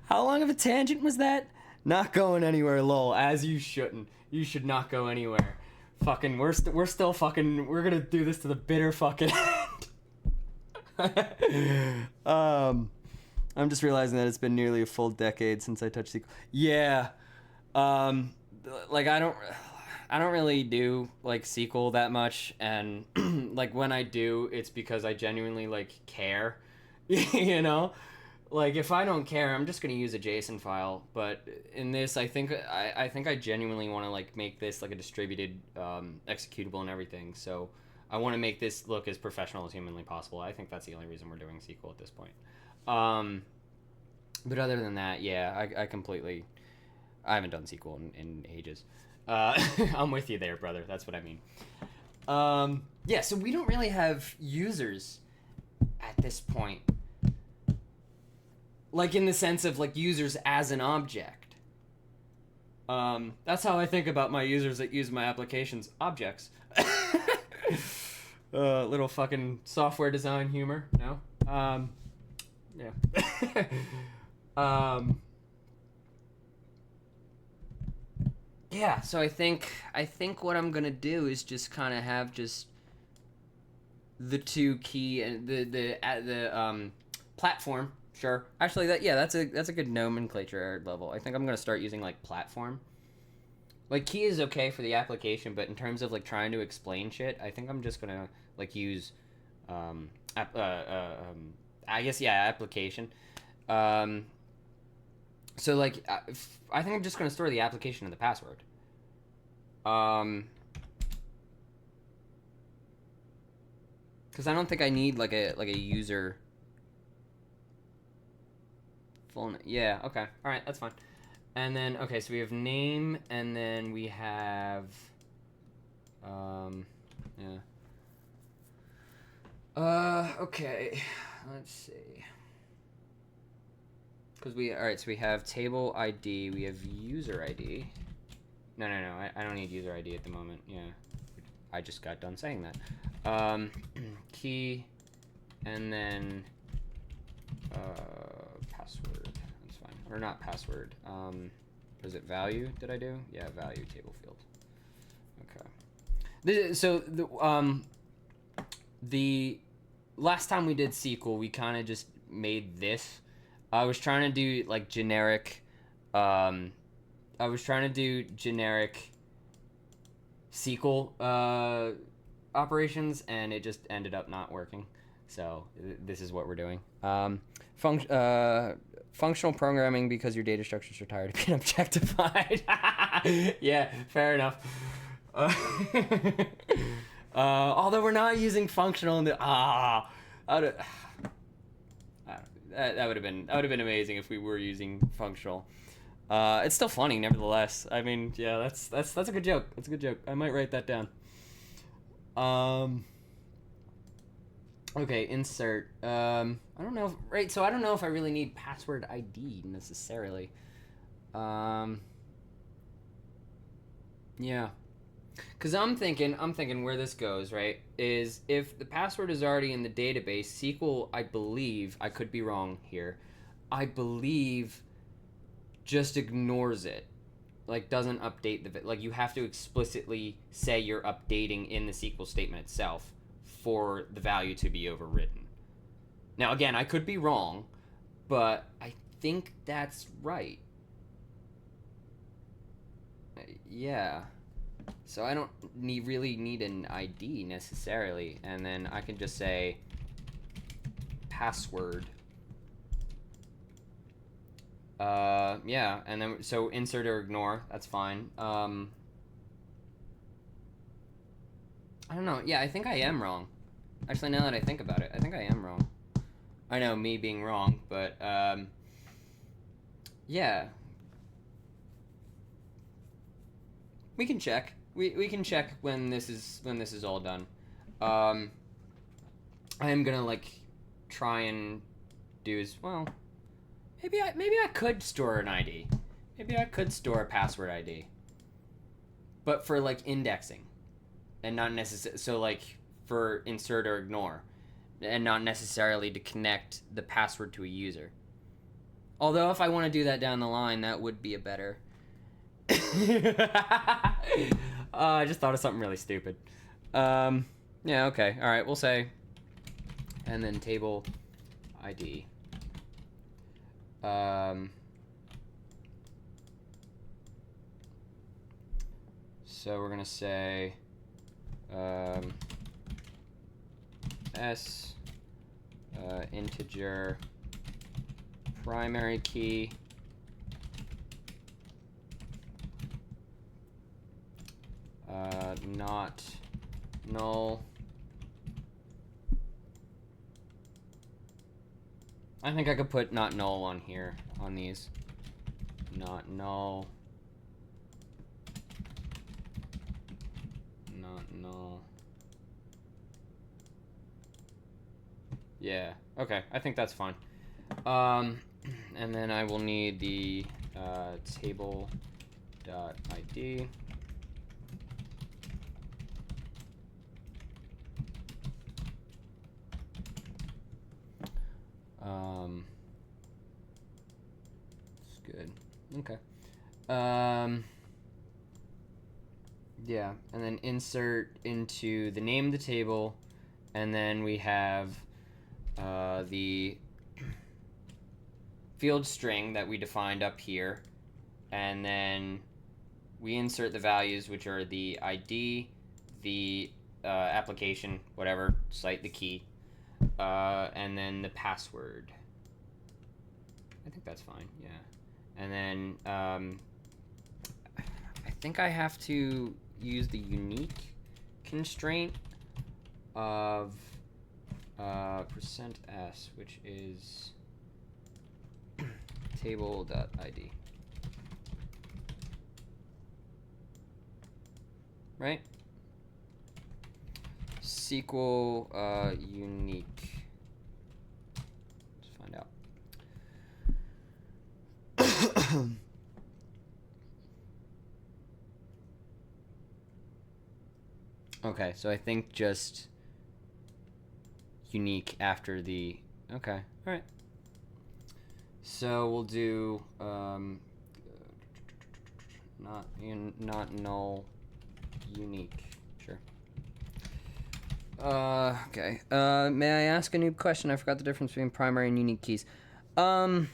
How long of a tangent was that? Not going anywhere, lol. As you shouldn't. You should not go anywhere. Fucking, we're still fucking, we're gonna do this to the bitter fucking end. I'm just realizing that it's been nearly a full decade since I touched SQL. Yeah. Like I don't really do like SQL that much, and like when I do, it's because I genuinely like care. You know, like if I don't care, I'm just gonna use a JSON file. But in this, I think I genuinely want to like make this like a distributed executable and everything. So I want to make this look as professional as humanly possible. I think that's the only reason we're doing SQL at this point. But other than that, yeah, I haven't done SQL in ages. I'm with you there, brother. That's what I mean. Yeah, so we don't really have users at this point. Like in the sense of like users as an object. That's how I think about my users that use my applications. Objects. Little fucking software design humor, no? Yeah. Yeah, so I think what I'm gonna do is just kind of have just the two key and the platform. Sure. Actually, that's a good nomenclature level. I think I'm gonna start using like platform. Like key is okay for the application, but in terms of like trying to explain shit, I think I'm just gonna like use, um, I guess yeah, application. Um, so like I think I'm just gonna store the application and the password. Um, because I don't think I need like a user full. Yeah. Okay. All right. That's fine. And then okay, so we have name, and then we have, yeah. Okay. Let's see. Because all right, so we have table ID, we have user ID. No, I don't need user ID at the moment. Yeah, I just got done saying that. Key, and then password. That's fine. Or not password. Was it value? Did I do? Yeah, value table field. Okay. So the last time we did SQL, we kind of just made this. I was trying to do like generic. I was trying to do generic SQL operations, and it just ended up not working. So this is what we're doing. Functional programming because your data structures are tired of being objectified. Yeah, fair enough. Although we're not using functional in the that would have been amazing if we were using functional. It's still funny, nevertheless. I mean, yeah, that's a good joke. That's a good joke. I might write that down. Okay, insert. I don't know. Right, so I don't know if I really need password ID necessarily. Yeah. Because I'm thinking where this goes, right, is if the password is already in the database, SQL, I believe, I could be wrong here, I believe just ignores it. Like, doesn't update like, you have to explicitly say you're updating in the SQL statement itself for the value to be overwritten. Now, again, I could be wrong, but I think that's right. Yeah. So I don't really need an ID necessarily, and then I can just say password. Yeah, and then so insert or ignore, that's fine. I don't know. Yeah, I think I am wrong. Actually, now that I think about it, I think I am wrong. I know, me being wrong, but yeah. We can check. We can check when this is all done. I am gonna like try and do as well. Maybe I could store an ID. Maybe I could store a password ID. But for like indexing, and not necessarily so like for insert or ignore, and not necessarily to connect the password to a user. Although if I want to do that down the line, that would be a better. I just thought of something really stupid. Yeah, okay. All right, we'll say, and then table ID. So we're gonna say s integer primary key not null. I think I could put not null on here, on these. Not null. Not null. Yeah, okay, I think that's fine. And then I will need the table.id. It's good. Okay. Yeah, and then insert into the name of the table, and then we have the field string that we defined up here, and then we insert the values, which are the ID, the application, whatever, site, the key, and then the password. I think that's fine, yeah. And then I think I have to use the unique constraint of %s, which is table.id. Right? SQL unique. Let's find out. Okay, so I think just unique after the... Okay, alright. So we'll do not null, unique. Sure. Okay. May I ask a new question? I forgot the difference between primary and unique keys. That's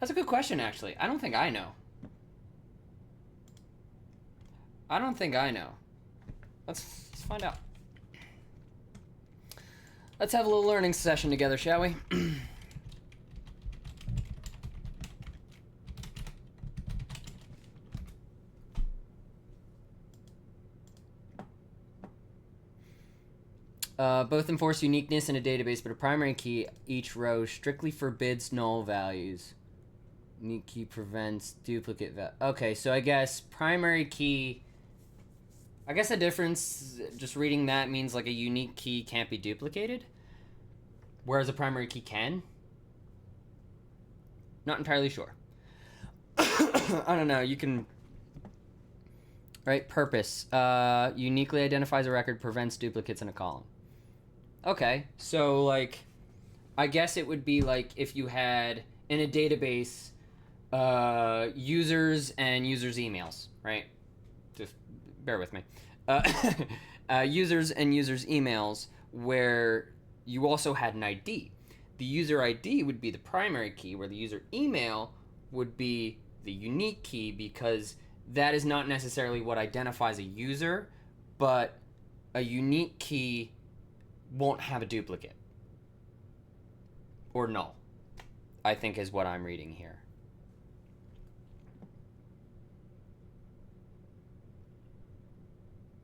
a good question, actually. I don't think I know. Let's find out. Let's have a little learning session together, shall we? Both enforce uniqueness in a database, but a primary key, each row, strictly forbids null values. Unique key prevents duplicate Okay, so I guess primary key... I guess the difference, just reading that, means like a unique key can't be duplicated, whereas a primary key can. Not entirely sure. I don't know, you can... Right, purpose. Uniquely identifies a record, prevents duplicates in a column. Okay, so like, I guess it would be like if you had, in a database, users and users' emails, right? Just bear with me. Users and users' emails, where you also had an ID. The user ID would be the primary key, where the user email would be the unique key, because that is not necessarily what identifies a user, but a unique key won't have a duplicate. Or null, I think is what I'm reading here.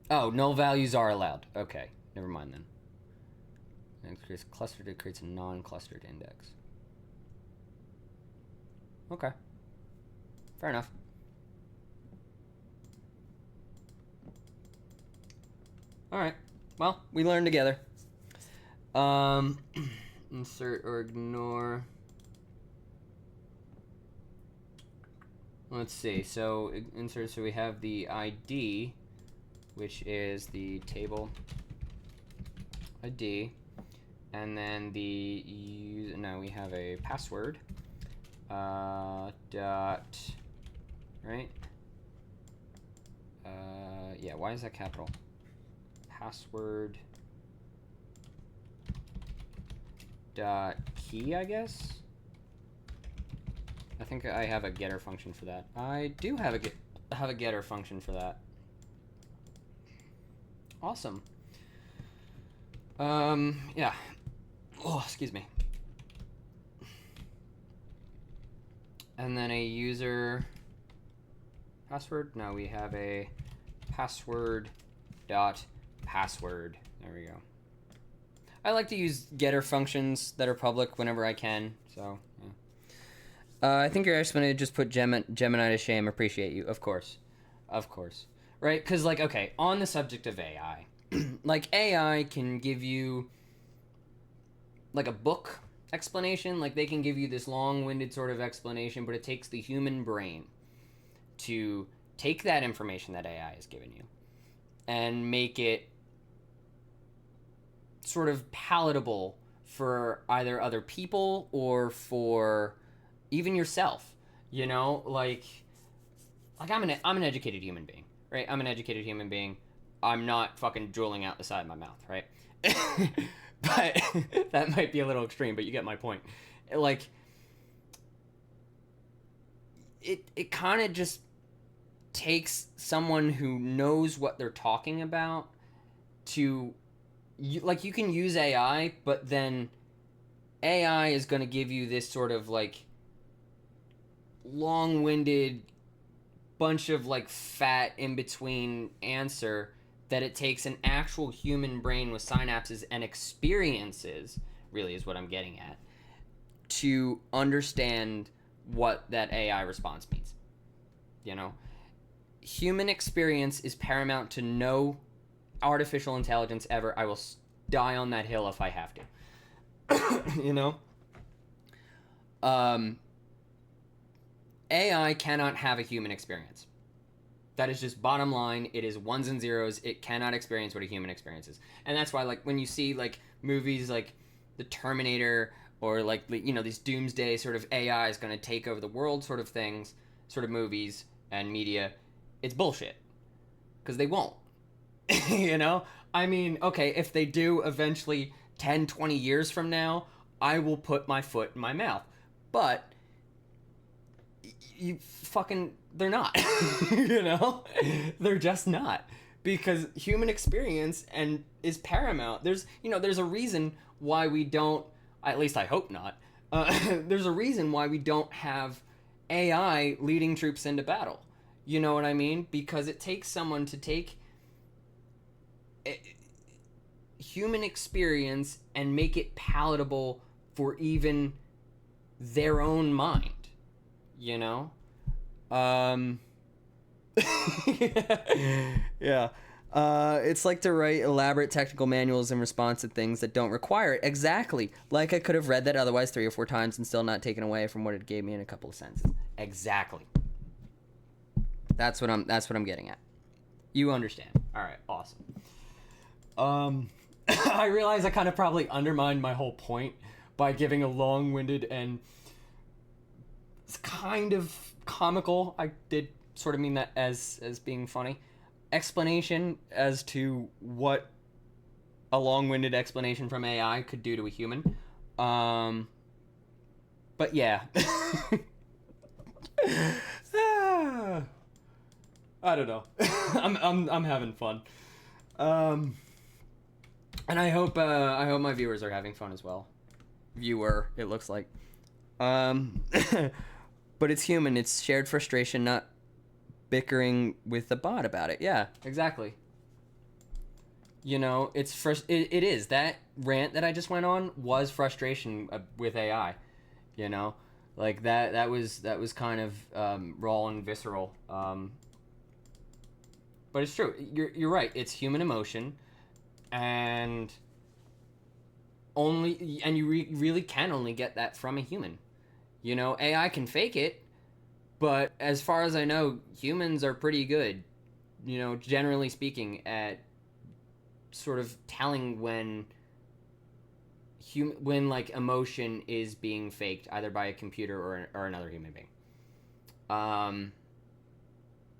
Oh, null values are allowed. Okay, never mind then. And it creates clustered, it creates a non-clustered index. Okay. Fair enough. Alright. Well, we learned together. Insert or ignore. Let's see. So insert. So we have the ID, which is the table ID, and then the we have a password. Dot. Right. Yeah. Why is that capital? Password. Dot key, I guess. I think I have a getter function for that. I do have a getter function for that. Awesome. Yeah. Oh, excuse me. And then a user password. No, we have a password dot password. There we go. I like to use getter functions that are public whenever I can, so, yeah. I think you're actually going to just put Gemini to shame. Appreciate you. Of course. Of course. Right? Because, like, okay, on the subject of AI, like, AI can give you, like, a book explanation. Like, they can give you this long-winded sort of explanation, but it takes the human brain to take that information that AI has given you and make it sort of palatable for either other people or for even yourself, you know? Like, like I'm an educated human being, right? I'm an educated human being. I'm not fucking drooling out the side of my mouth, right? But that might be a little extreme, but you get my point. Like, it kind of just takes someone who knows what they're talking about to, like, you can use AI, but then AI is going to give you this sort of like long-winded bunch of like fat in between answer that it takes an actual human brain with synapses and experiences, really is what I'm getting at, to understand what that AI response means. You know, human experience is paramount to no artificial intelligence ever. I will die on that hill if I have to. You know, AI cannot have a human experience. That is just bottom line. It is ones and zeros. It cannot experience what a human experiences. And that's why, like, when you see, like, movies like The Terminator or, like, you know, these doomsday sort of AI is going to take over the world sort of things, sort of movies and media, it's bullshit. Because they won't. You know? I mean, okay, if they do eventually 10, 20 years from now, I will put my foot in my mouth. But you fucking, they're not. You know, they're just not, because human experience and is paramount. There's, you know, there's a reason why we don't, at least I hope not, there's a reason why we don't have AI leading troops into battle. You know what I mean? Because it takes someone to take human experience and make it palatable for even their own mind. You know? Yeah. It's like to write elaborate technical manuals in response to things that don't require it. Exactly. Like I could have read that otherwise 3 or 4 times and still not taken away from what it gave me in a couple of sentences. Exactly. That's what I'm getting at. You understand. All right, awesome. I realize I kind of probably undermined my whole point by giving a long-winded and it's kind of comical, I did sort of mean that as being funny, explanation as to what a long-winded explanation from AI could do to a human. But yeah. I don't know. I'm having fun. And I hope my viewers are having fun as well. Viewer, it looks like. But it's human. It's shared frustration, not bickering with the bot about it. Yeah, exactly. You know, it is. That rant that I just went on was frustration with AI. You know, like that was kind of raw and visceral. But it's true. You're right. It's human emotion, and you really can only get that from a human. You know, AI can fake it, but as far as I know, humans are pretty good, you know, generally speaking, at sort of telling when like emotion is being faked either by a computer or another human being. So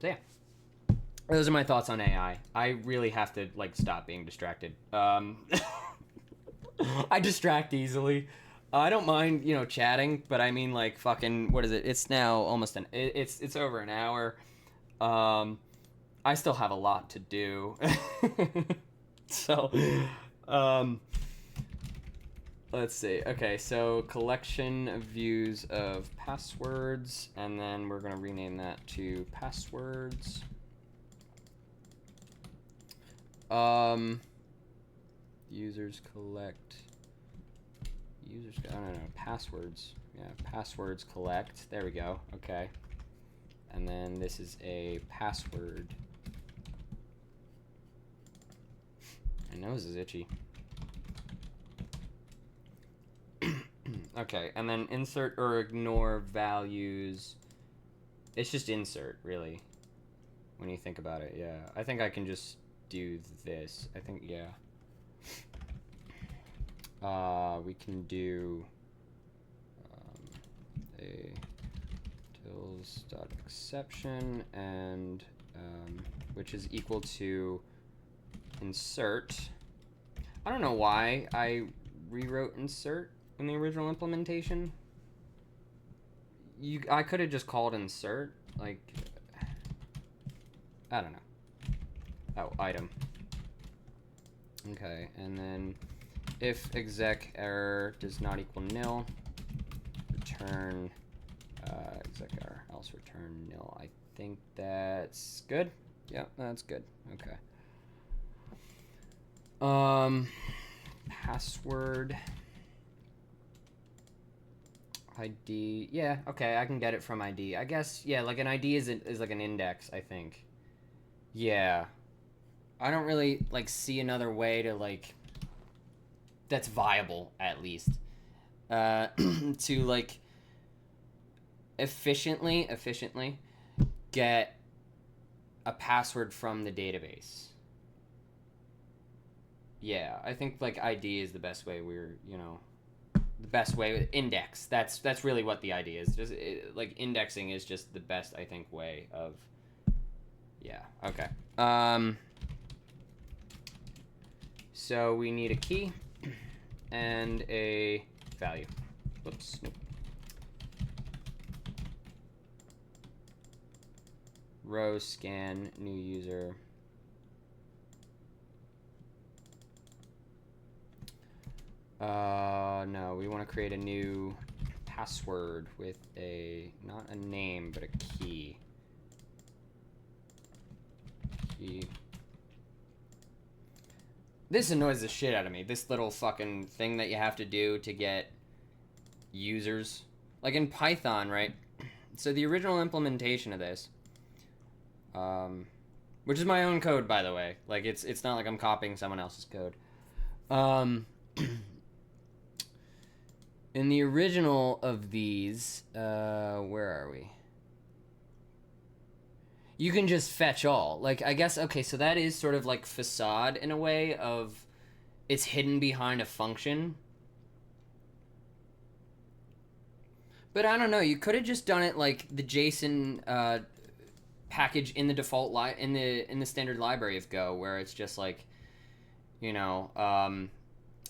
yeah. Those are my thoughts on AI. I really have to like stop being distracted. I distract easily. I don't mind, you know, chatting, but I mean, like, fucking, what is it? It's now almost it's over an hour. I still have a lot to do. So, let's see. Okay, so collection of views of passwords, and then we're gonna rename that to passwords. Users collect. I don't know, passwords. Yeah, passwords collect. There we go. Okay. And then this is a password. My nose is itchy. Okay, and then insert or ignore values. It's just insert, really. When you think about it, yeah. I think I can just do this. I think, yeah. We can do a pills.exception, and which is equal to insert. I don't know why I rewrote insert in the original implementation. I could have just called insert, like, I don't know. Oh, item. Okay, and then if exec error does not equal nil, return exec error, else return nil. I think that's good. Yeah, that's good. Okay. Password ID. Yeah, okay, I can get it from ID. I guess, yeah, like an ID is like an index, I think. Yeah. I don't really, like, see another way to, like, that's viable, at least, to, like, efficiently get a password from the database. Yeah, I think, like, ID is the best way the best way with index. That's really what the idea is. Just like, indexing is just the best, I think, way of, yeah, okay. So we need a key and a value. Whoops, nope. Row scan new user. No, we want to create a new password with not a name, but a key. This annoys the shit out of me. This little fucking thing that you have to do to get users. Like in Python, right? So the original implementation of this, which is my own code, by the way. Like, it's not like I'm copying someone else's code. In the original of these, where are we? You can just fetch all. Like, I guess, okay, so that is sort of like facade in a way of it's hidden behind a function. But I don't know, you could have just done it like the JSON package in the default in the standard library of Go, where it's just like, you know,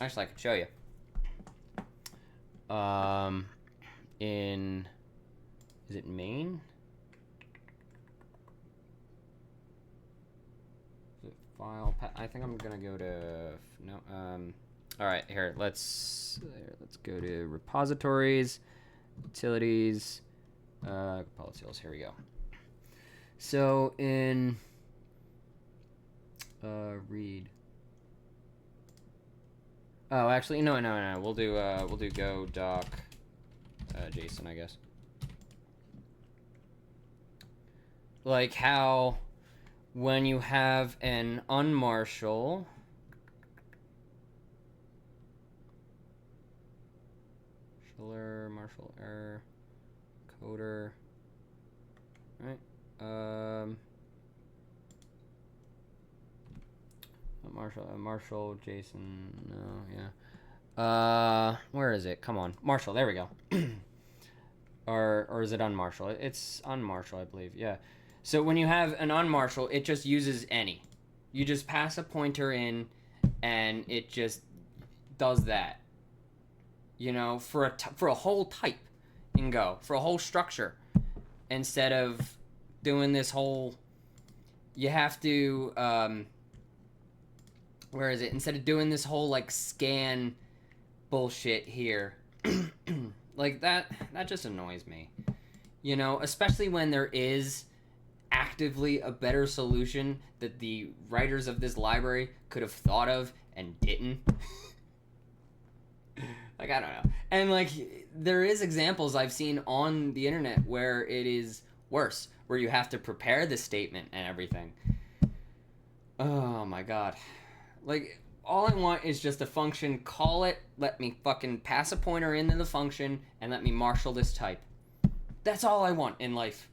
actually I could show you. Is it main? Is it file? I think I'm gonna go to no. All right, here let's go to repositories, utilities, policyals. Here we go. So in read. Oh, actually, no. We'll do go doc JSON, I guess. Like how when you have an unmarshal, marshal error, coder, right? Marshal JSON, no, yeah. Where is it? Come on, Marshall. There we go. or is it unmarshal? It's unmarshal, I believe. Yeah. So when you have an unmarshal, it just uses any. You just pass a pointer in, and it just does that. You know, for a whole type in Go, for a whole structure, instead of doing this whole. You have to. Where is it? Instead of doing this whole like scan bullshit here, like that just annoys me. You know, especially when there is actively a better solution that the writers of this library could have thought of and didn't. Like, I don't know. And like, there is examples I've seen on the internet where it is worse, where you have to prepare the statement and everything. Oh my god. Like, all I want is just a function, call it, let me fucking pass a pointer into the function, and let me marshal this type. That's all I want in life.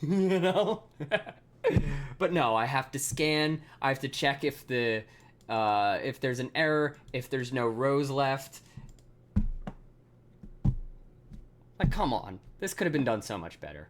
You know? But no, I have to scan, I have to check if there's an error, if there's no rows left. Like, come on. This could have been done so much better.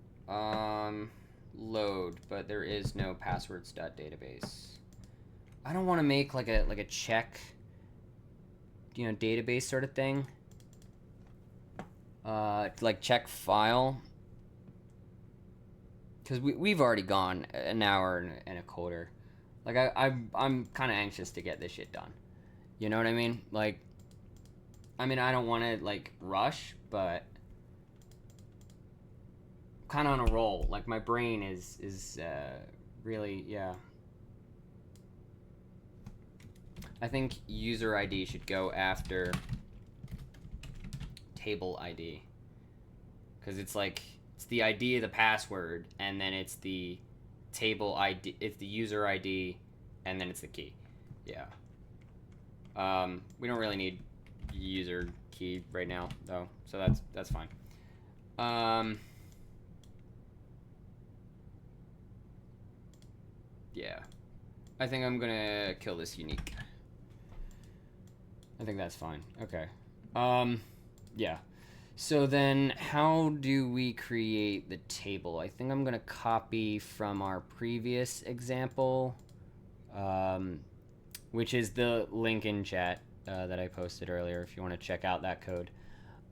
Load, but there is no passwords.database. I don't want to make like a check, database sort of thing. Like check file. Because we've already gone an hour and a quarter. Like, I'm kind of anxious to get this shit done. You know what I mean? Like, I mean, I don't want to, like, rush, but kind of on a roll. Like, my brain is really, yeah. I think user ID should go after table ID. Because it's like, it's the ID of the password, and then it's the table ID, it's the user ID, and then it's the key. Yeah. We don't really need user key right now, though, so that's fine. Yeah. I think I'm gonna kill this unique. I think that's fine. Okay. Yeah. So then how do we create the table? I think I'm going to copy from our previous example, which is the link in chat that I posted earlier if you want to check out that code.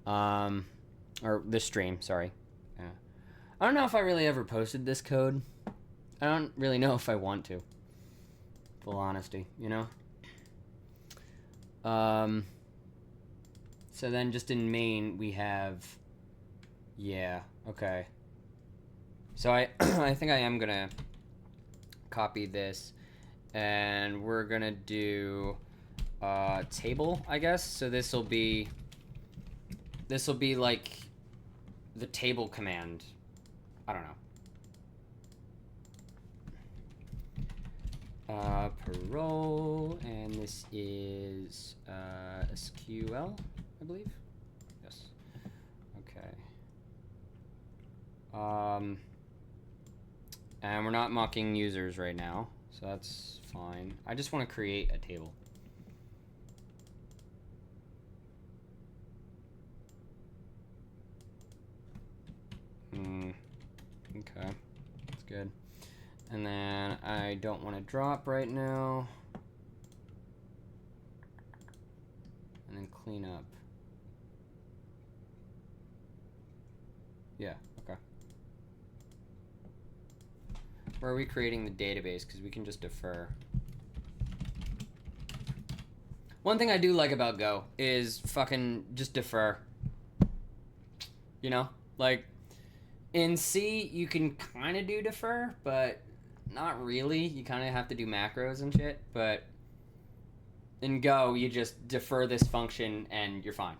Or the stream, sorry. Yeah. I don't know if I really ever posted this code. I don't really know if I want to. Full honesty, So then just in main, we have, yeah, okay. So I think I am going to copy this, and we're going to do table, I guess. So this will be like the table command. I don't know. Parole, and this is SQL. I believe. Yes. Okay. And we're not mocking users right now, so that's fine. I just want to create a table. Okay. That's good. And then I don't want to drop right now. And then clean up. Yeah, okay. Where are we creating the database? Because we can just defer. One thing I do like about Go is fucking just defer. Like, in C, you can kind of do defer, but not really. You kind of have to do macros and shit, but in Go, you just defer this function and you're fine.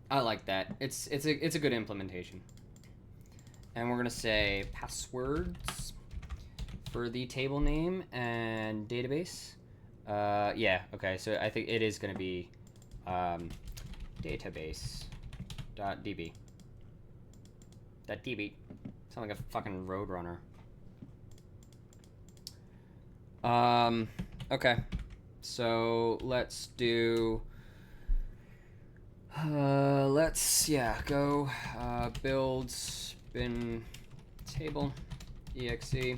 I like that. It's a good implementation. And we're gonna say passwords for the table name and database. Yeah. Okay. So I think it is gonna be database.db. .db. Sound like a fucking roadrunner. Okay. So let's do. Go build bin table exe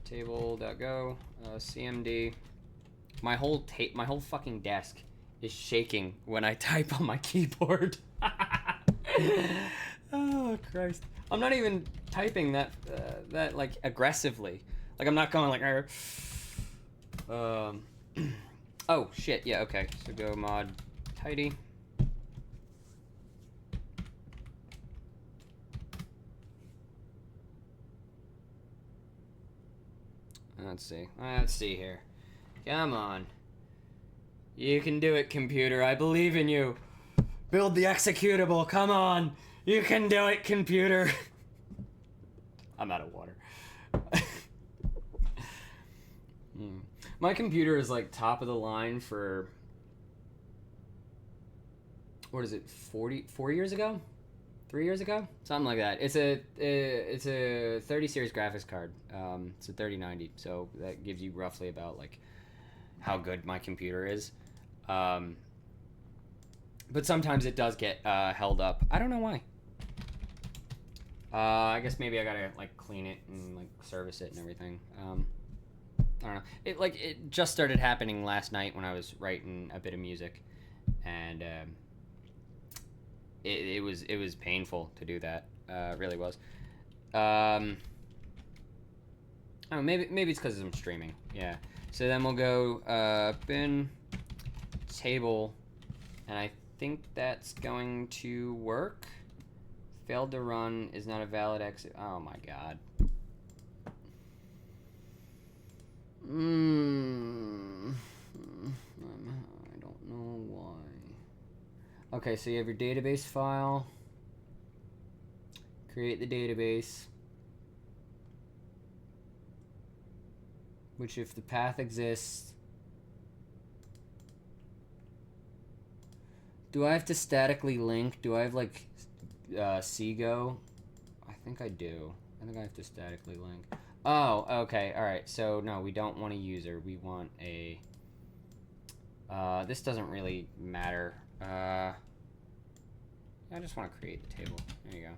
table.go cmd. My whole fucking desk is shaking when I type on my keyboard. Oh Christ! I'm not even typing that like aggressively. Like I'm not going like. Oh shit! Yeah. Okay. So go mod tidy. Let's see here. Come on. You can do it, computer. I believe in you. Build the executable. Come on. You can do it, computer. I'm out of water. My computer is like top of the line for, what is it, 4 years ago? 3 years ago? Something like that. It's a 30 series graphics card. It's a 3090, so that gives you roughly about like how good my computer is. But sometimes it does get held up. I don't know why. I guess maybe I gotta like clean it and like service it and everything. I don't know. It just started happening last night when I was writing a bit of music, and it was painful to do that. It really was. I don't know, maybe it's because I'm streaming. Yeah. So then we'll go bin table, and I think that's going to work. Failed to run is not a valid exit. Oh my god. I don't know why. Okay, so you have your database file. Create the database. Which, if the path exists... Do I have to statically link? Do I have, like, Seago? I think I do. I think I have to statically link. Oh, okay, alright. So, no, we don't want a user. We want a... this doesn't really matter. I just want to create the table. There you go.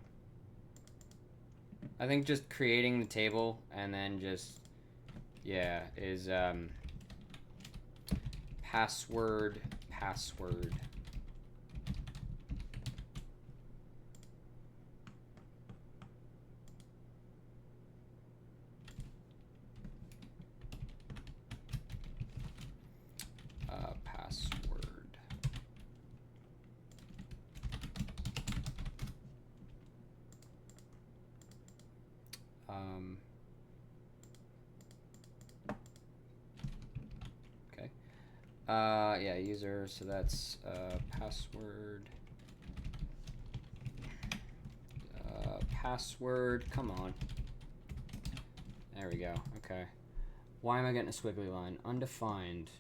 I think just creating the table and then just... Yeah, is, password. Password. Okay. Yeah, user, so that's, password. Password, come on. There we go, okay. Why am I getting a squiggly line? Undefined.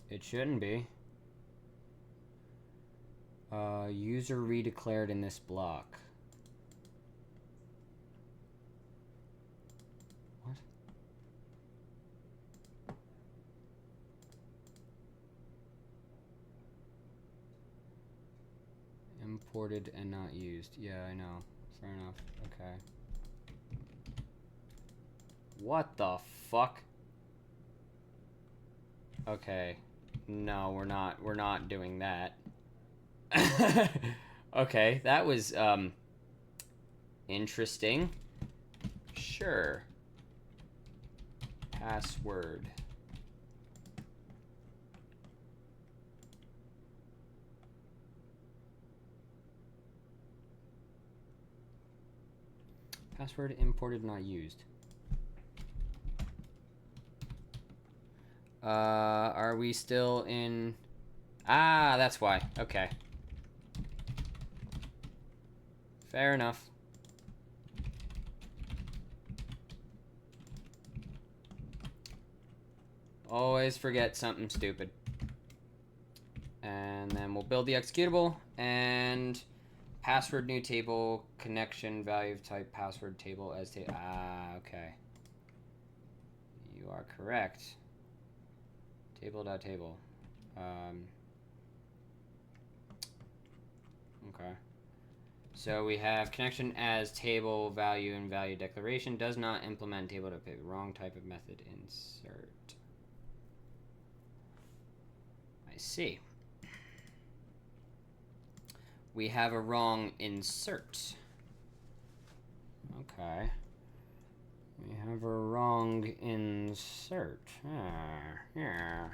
It shouldn't be. User redeclared in this block. What? Imported and not used. Yeah, I know. Fair enough. Okay. What the fuck? Okay. No, we're not doing that. Okay, that was interesting. Sure. Password. Password imported, not used. Are we still in... Ah, that's why. Okay. Fair enough. Always forget something stupid. And then we'll build the executable and password new table connection value of type password table as table. Ah, okay. You are correct. Table.table. Okay. So we have connection as table value and value declaration does not implement table.table. Wrong type of method insert. I see. We have a wrong insert. Okay. We have a wrong insert. Yeah.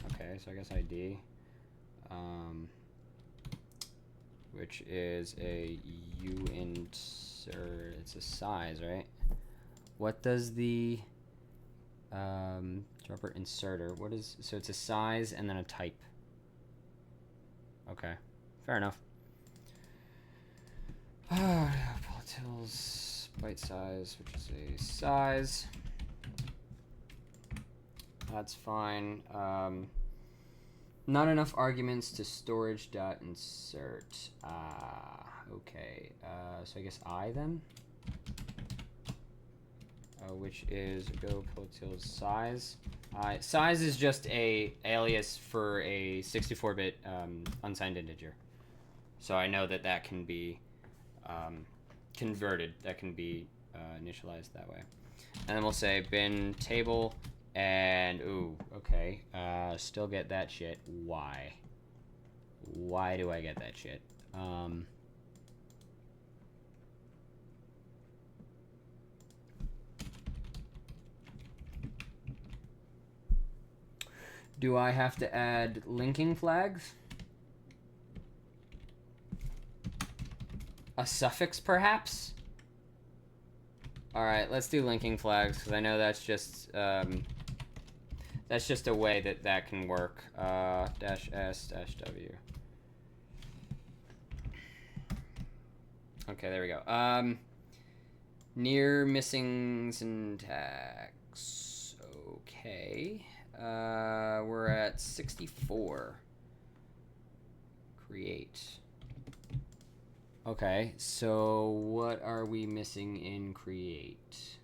Okay, so I guess ID. Which is a uinsert. It's a size, right? What does the dropper inserter? What is... So it's a size and then a type. Okay. Fair enough. Volatiles byte size, which is a size. That's fine. Not enough arguments to storage.insert. Okay. So I guess I then? Which is go volatiles size. Size is just a alias for a 64-bit unsigned integer. So I know that that can be converted. That can be initialized that way. And then we'll say bin table and, ooh, okay. Still get that shit. Why? Why do I get that shit? Do I have to add linking flags? A suffix, perhaps? Alright, let's do linking flags, because I know that's just a way that that can work. Dash S, dash W. Okay, there we go. Near missing syntax. Okay. We're at 64. Create. Okay, so what are we missing in create?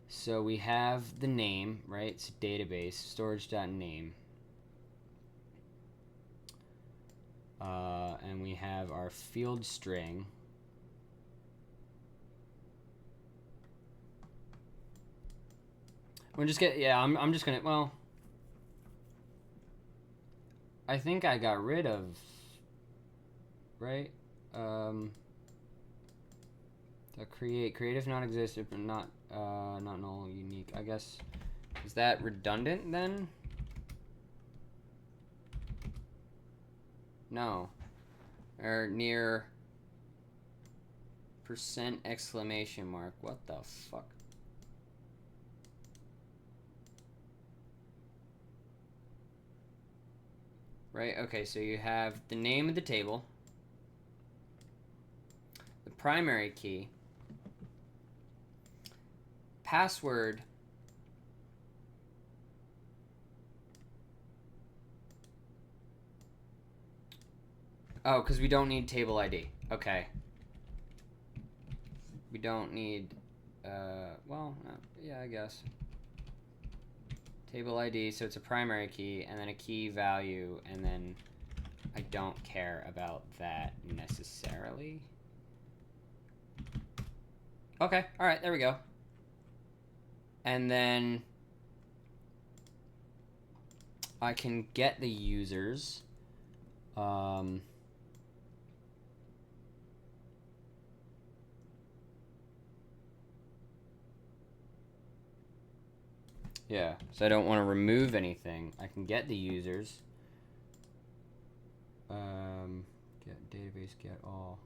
So we have the name, right? It's database, storage.name. And we have our field string. We're just gonna, yeah, I'm just gonna, well, I think I got rid of, right? The creative not existed, but not null unique. I guess, is that redundant then? No. Or near percent exclamation mark. What the fuck? Right, okay, so you have the name of the table, the primary key, password, oh, because we don't need table ID. Okay. We don't need, well, yeah, I guess. Table ID, so it's a primary key, and then a key value, and then I don't care about that necessarily. Okay, alright, there we go. And then I can get the users. Yeah, so I don't want to remove anything. I can get the users. Get database, get all.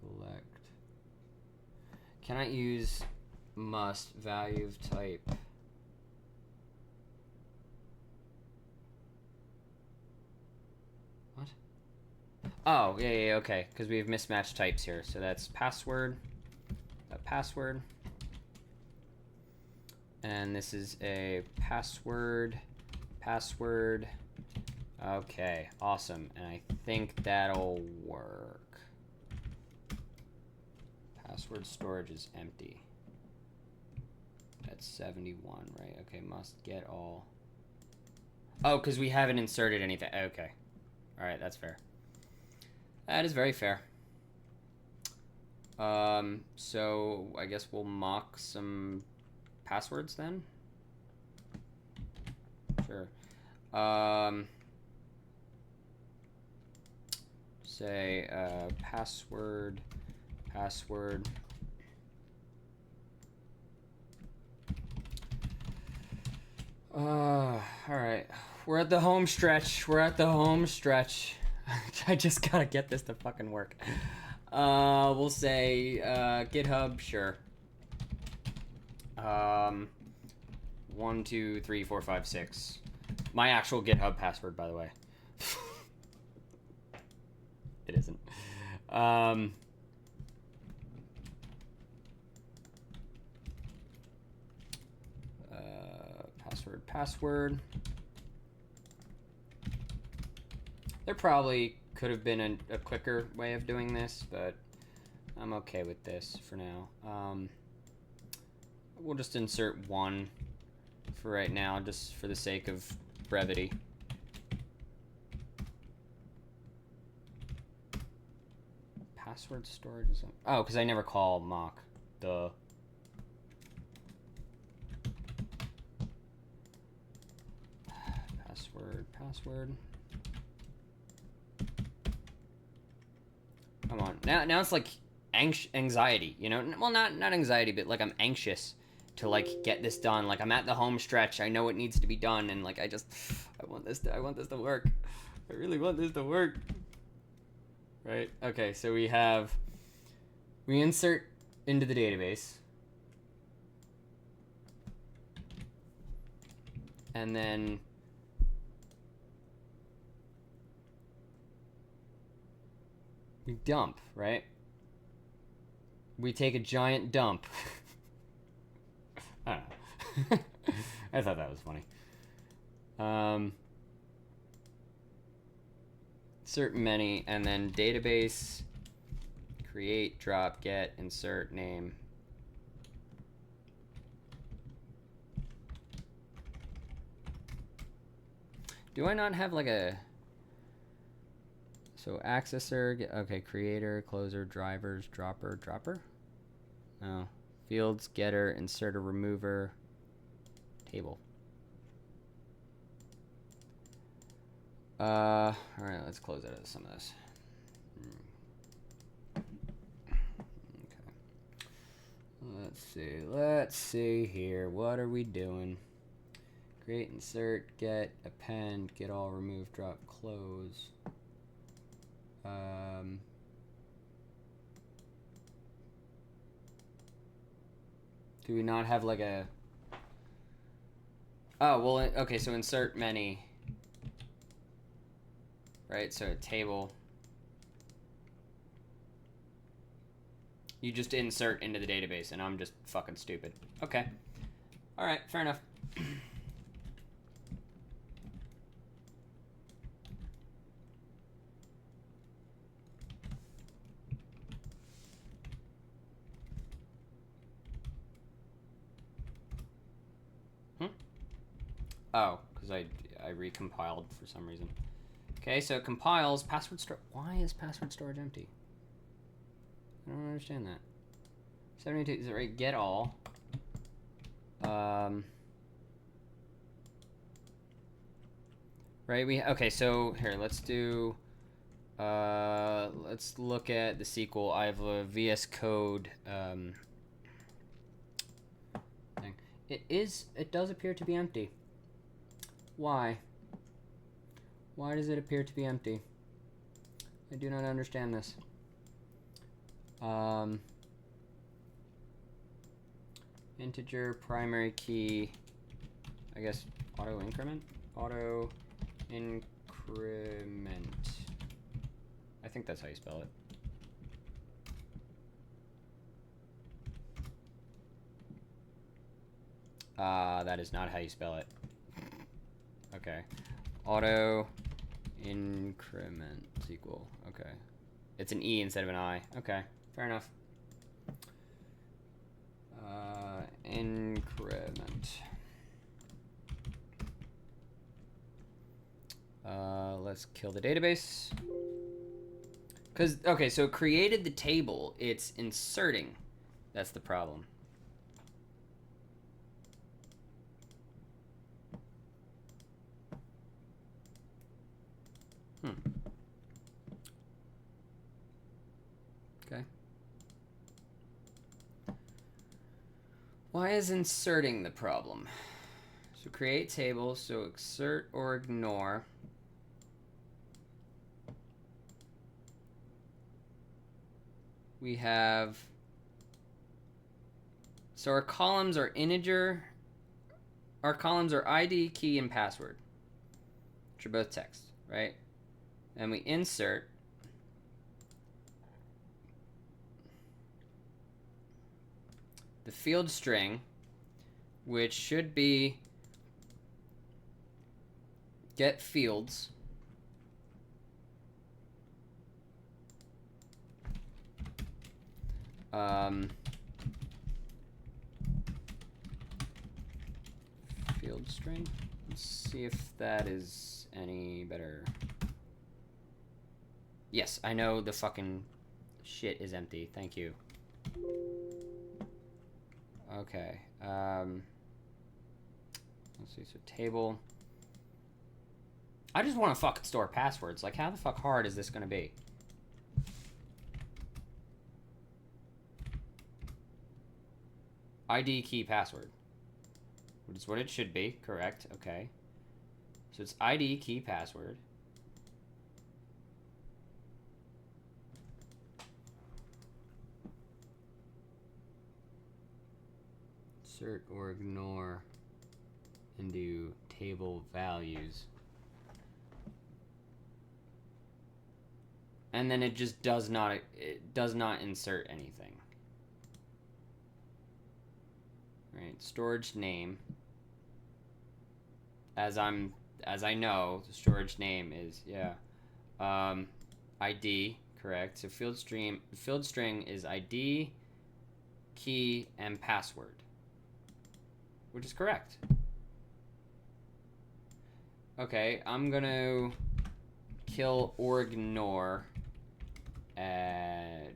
Collect. Can I use must value of type? What? Oh, yeah, okay. Because we have mismatched types here. So that's password. Password. And this is a password. Password. Okay, awesome. And I think that'll work. Password storage is empty. That's 71, right? Okay, must get all. Oh, because we haven't inserted anything. Okay. All right, that's fair. That is very fair. So I guess we'll mock some passwords then. Sure. Say password. All right. We're at the home stretch. I just gotta get this to fucking work. We'll say GitHub, sure. 1, 2, 3, 4, 5, 6. My actual GitHub password, by the way. It isn't. Password. There probably could have been a quicker way of doing this, but I'm okay with this for now. We'll just insert 1 for right now, just for the sake of brevity. Password storage is... Oh, because I never call mock. Duh. Password. Come on. Now it's like anxiety, you know? Well, not anxiety, but like I'm anxious to like get this done. Like I'm at the home stretch. I know it needs to be done, and like I want this to work. I really want this to work. Right? Okay, so we insert into the database. And then we dump, right? We take a giant dump. I don't know. I thought that was funny. Insert many, and then database, create, drop, get, insert, name. Do I not have like a... So accessor, okay, creator, closer, drivers, dropper? No. Fields, getter, inserter, remover, table. All right, let's close out of some of this. Okay. Let's see here. What are we doing? Create, insert, get, append, get all, remove, drop, close. Do we not have like a... Oh, well, okay, so insert many. Right, so a table. You just insert into the database, and I'm just fucking stupid. Okay. Alright, fair enough. Oh, because I recompiled for some reason. Okay, so it compiles password storage. Why is password storage empty? I don't understand that. 72, is it right? Get all. Right, okay, so here, let's do, let's look at the SQL. I have a VS Code, thing. It does appear to be empty. Why? Why does it appear to be empty? I do not understand this. Integer, primary key, I guess auto increment? Auto increment. I think that's how you spell it. That is not how you spell it. Okay. Auto increment SQL. Okay. It's an E instead of an I. Okay. Fair enough. Increment. Let's kill the database. Okay, so it created the table. It's inserting. That's the problem. Okay. Why is inserting the problem? So create table, so exert or ignore. We have, so our columns are integer, our columns are ID, key, and password, which are both text, right? And we insert the field string, which should be get fields. Field string. Let's see if that is any better. Yes, I know the fucking shit is empty. Thank you. Okay. Let's see. So table. I just want to fucking store passwords. Like, how the fuck hard is this going to be? ID key password. Which is what it should be. Correct. Okay. So it's ID key password. Insert or ignore into table values. And then it just does not insert anything. Right, storage name. As I know, the storage name is ID, correct. So field string is ID, key, and password. Which is correct. Okay, I'm gonna kill or ignore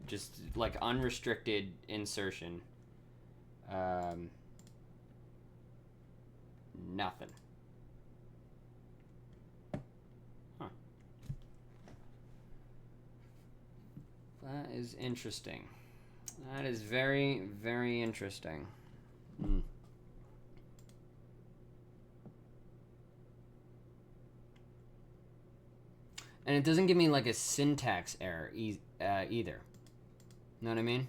just like unrestricted insertion. Nothing. Huh. That is interesting. That is very, very interesting. Hmm. And it doesn't give me like a syntax error either. Know what I mean?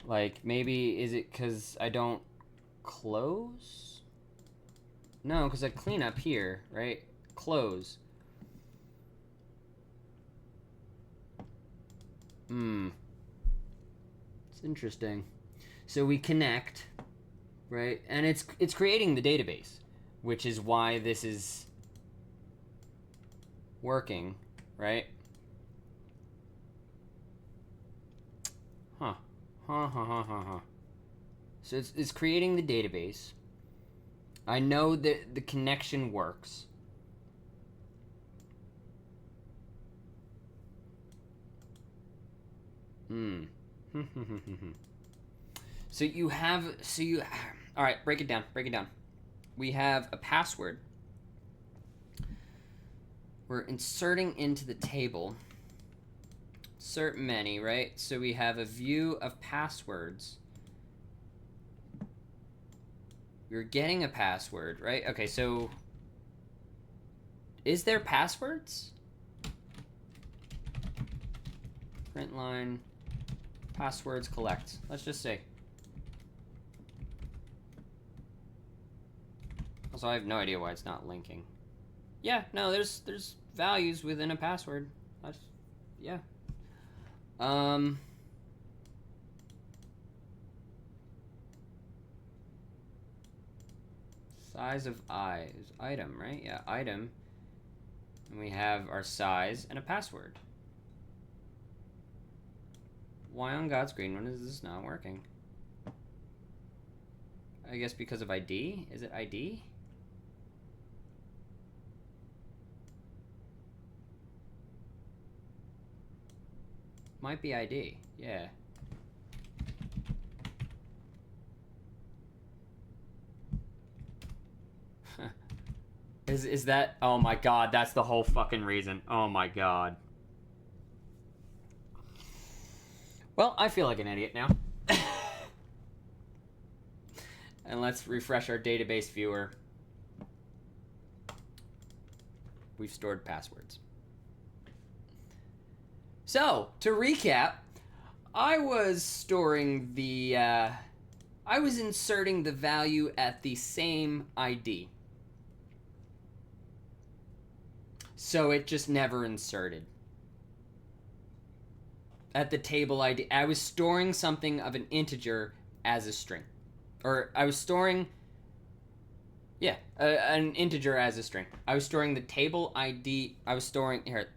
Like, maybe, is it because I don't close? No, because I clean up here, right? Close. It's interesting. So we connect, right? And it's creating the database, which is why this is working, right? Huh. So it's creating the database. I know that the connection works. So you all right, break it down. We have a password. We're inserting into the table. Insert many, right? So we have a view of passwords. You're getting a password, right? Okay, so is there passwords? Print line, passwords collect. Let's just say. Also, I have no idea why it's not linking. Yeah, no, there's values within a password. That's, yeah. Size of I is item, right? Yeah, item. And we have our size and a password. Why on God's green? When is this not working? I guess because of ID? Is it ID? Might be ID, yeah. Is that, oh my god, that's the whole fucking reason. Oh my god. Well, I feel like an idiot now. And let's refresh our database viewer. We've stored passwords. So, to recap, I was storing the, I was inserting the value at the same ID. So it just never inserted. At the table ID, I was storing something of an integer as a string. Or I was storing, yeah, an integer as a string. I was storing the table ID, I was storing, here.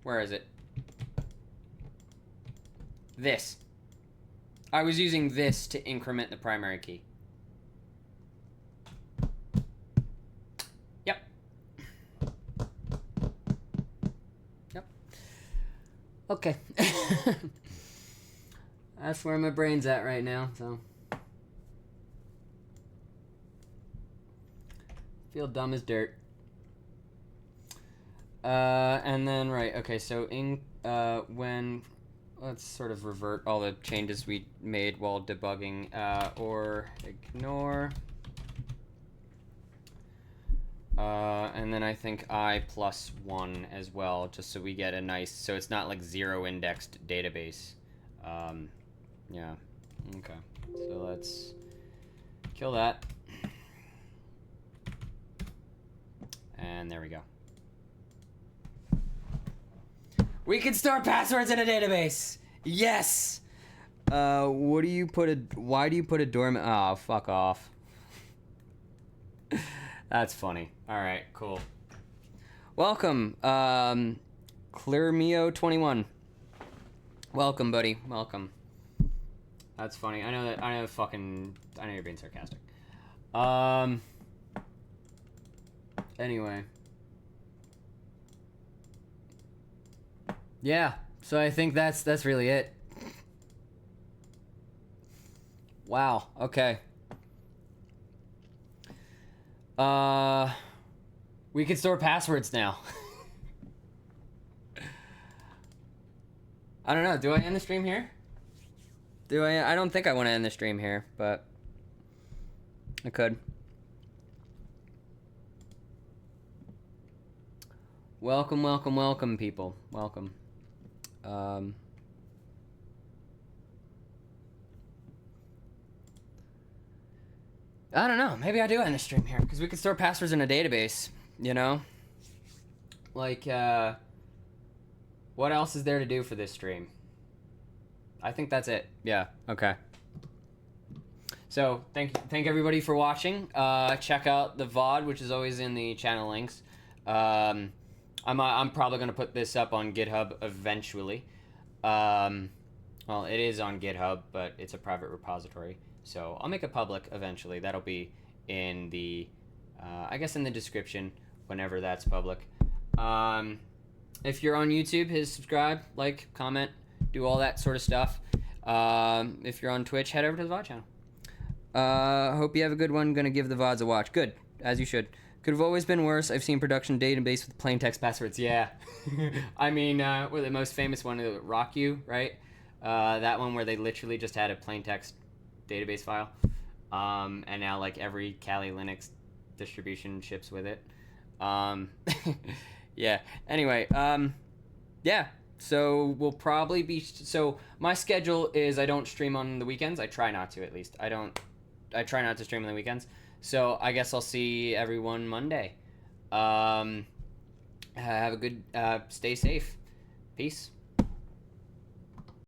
Where is it? This. I was using this to increment the primary key. Yep. Okay. That's where my brain's at right now, so. Feel dumb as dirt. And then, right, okay, so when, let's sort of revert all the changes we made while debugging, or ignore. And then I think I plus 1 as well, just so we get a nice, so it's not like 0 indexed database. Yeah, okay, so let's kill that. And there we go. We can store passwords in a database. Yes. Why do you put a doormat? Oh, fuck off. That's funny. All right, cool. Welcome, Clearmio21. Welcome, buddy. Welcome. That's funny. I know you're being sarcastic. Anyway. Yeah, so I think that's really it. Wow, okay. We can store passwords now. I don't know, do I end the stream here? I don't think I want to end the stream here, but I could. Welcome, welcome, welcome, people. Welcome. I don't know. Maybe I do end the stream here because we can store passwords in a database. You know, like what else is there to do for this stream? I think that's it. Yeah. Okay. So thank everybody for watching. Check out the VOD, which is always in the channel links. I'm probably gonna put this up on GitHub eventually. Well, it is on GitHub, but it's a private repository. So I'll make it public eventually. That'll be in the, I guess in the description whenever that's public. If you're on YouTube, hit subscribe, like, comment, do all that sort of stuff. If you're on Twitch, head over to the VOD channel. Hope you have a good one. Gonna give the VODs a watch. Good, as you should. Could have always been worse. I've seen production database with plain text passwords. Yeah. I mean, well, the most famous one is Rock You, right? That one where they literally just had a plain text database file. And now like every Kali Linux distribution ships with it. Yeah. Anyway, yeah. So we'll probably be, so my schedule is I don't stream on the weekends. I try not to, at least. I try not to stream on the weekends. So I guess I'll see everyone Monday. Have a good, stay safe. Peace.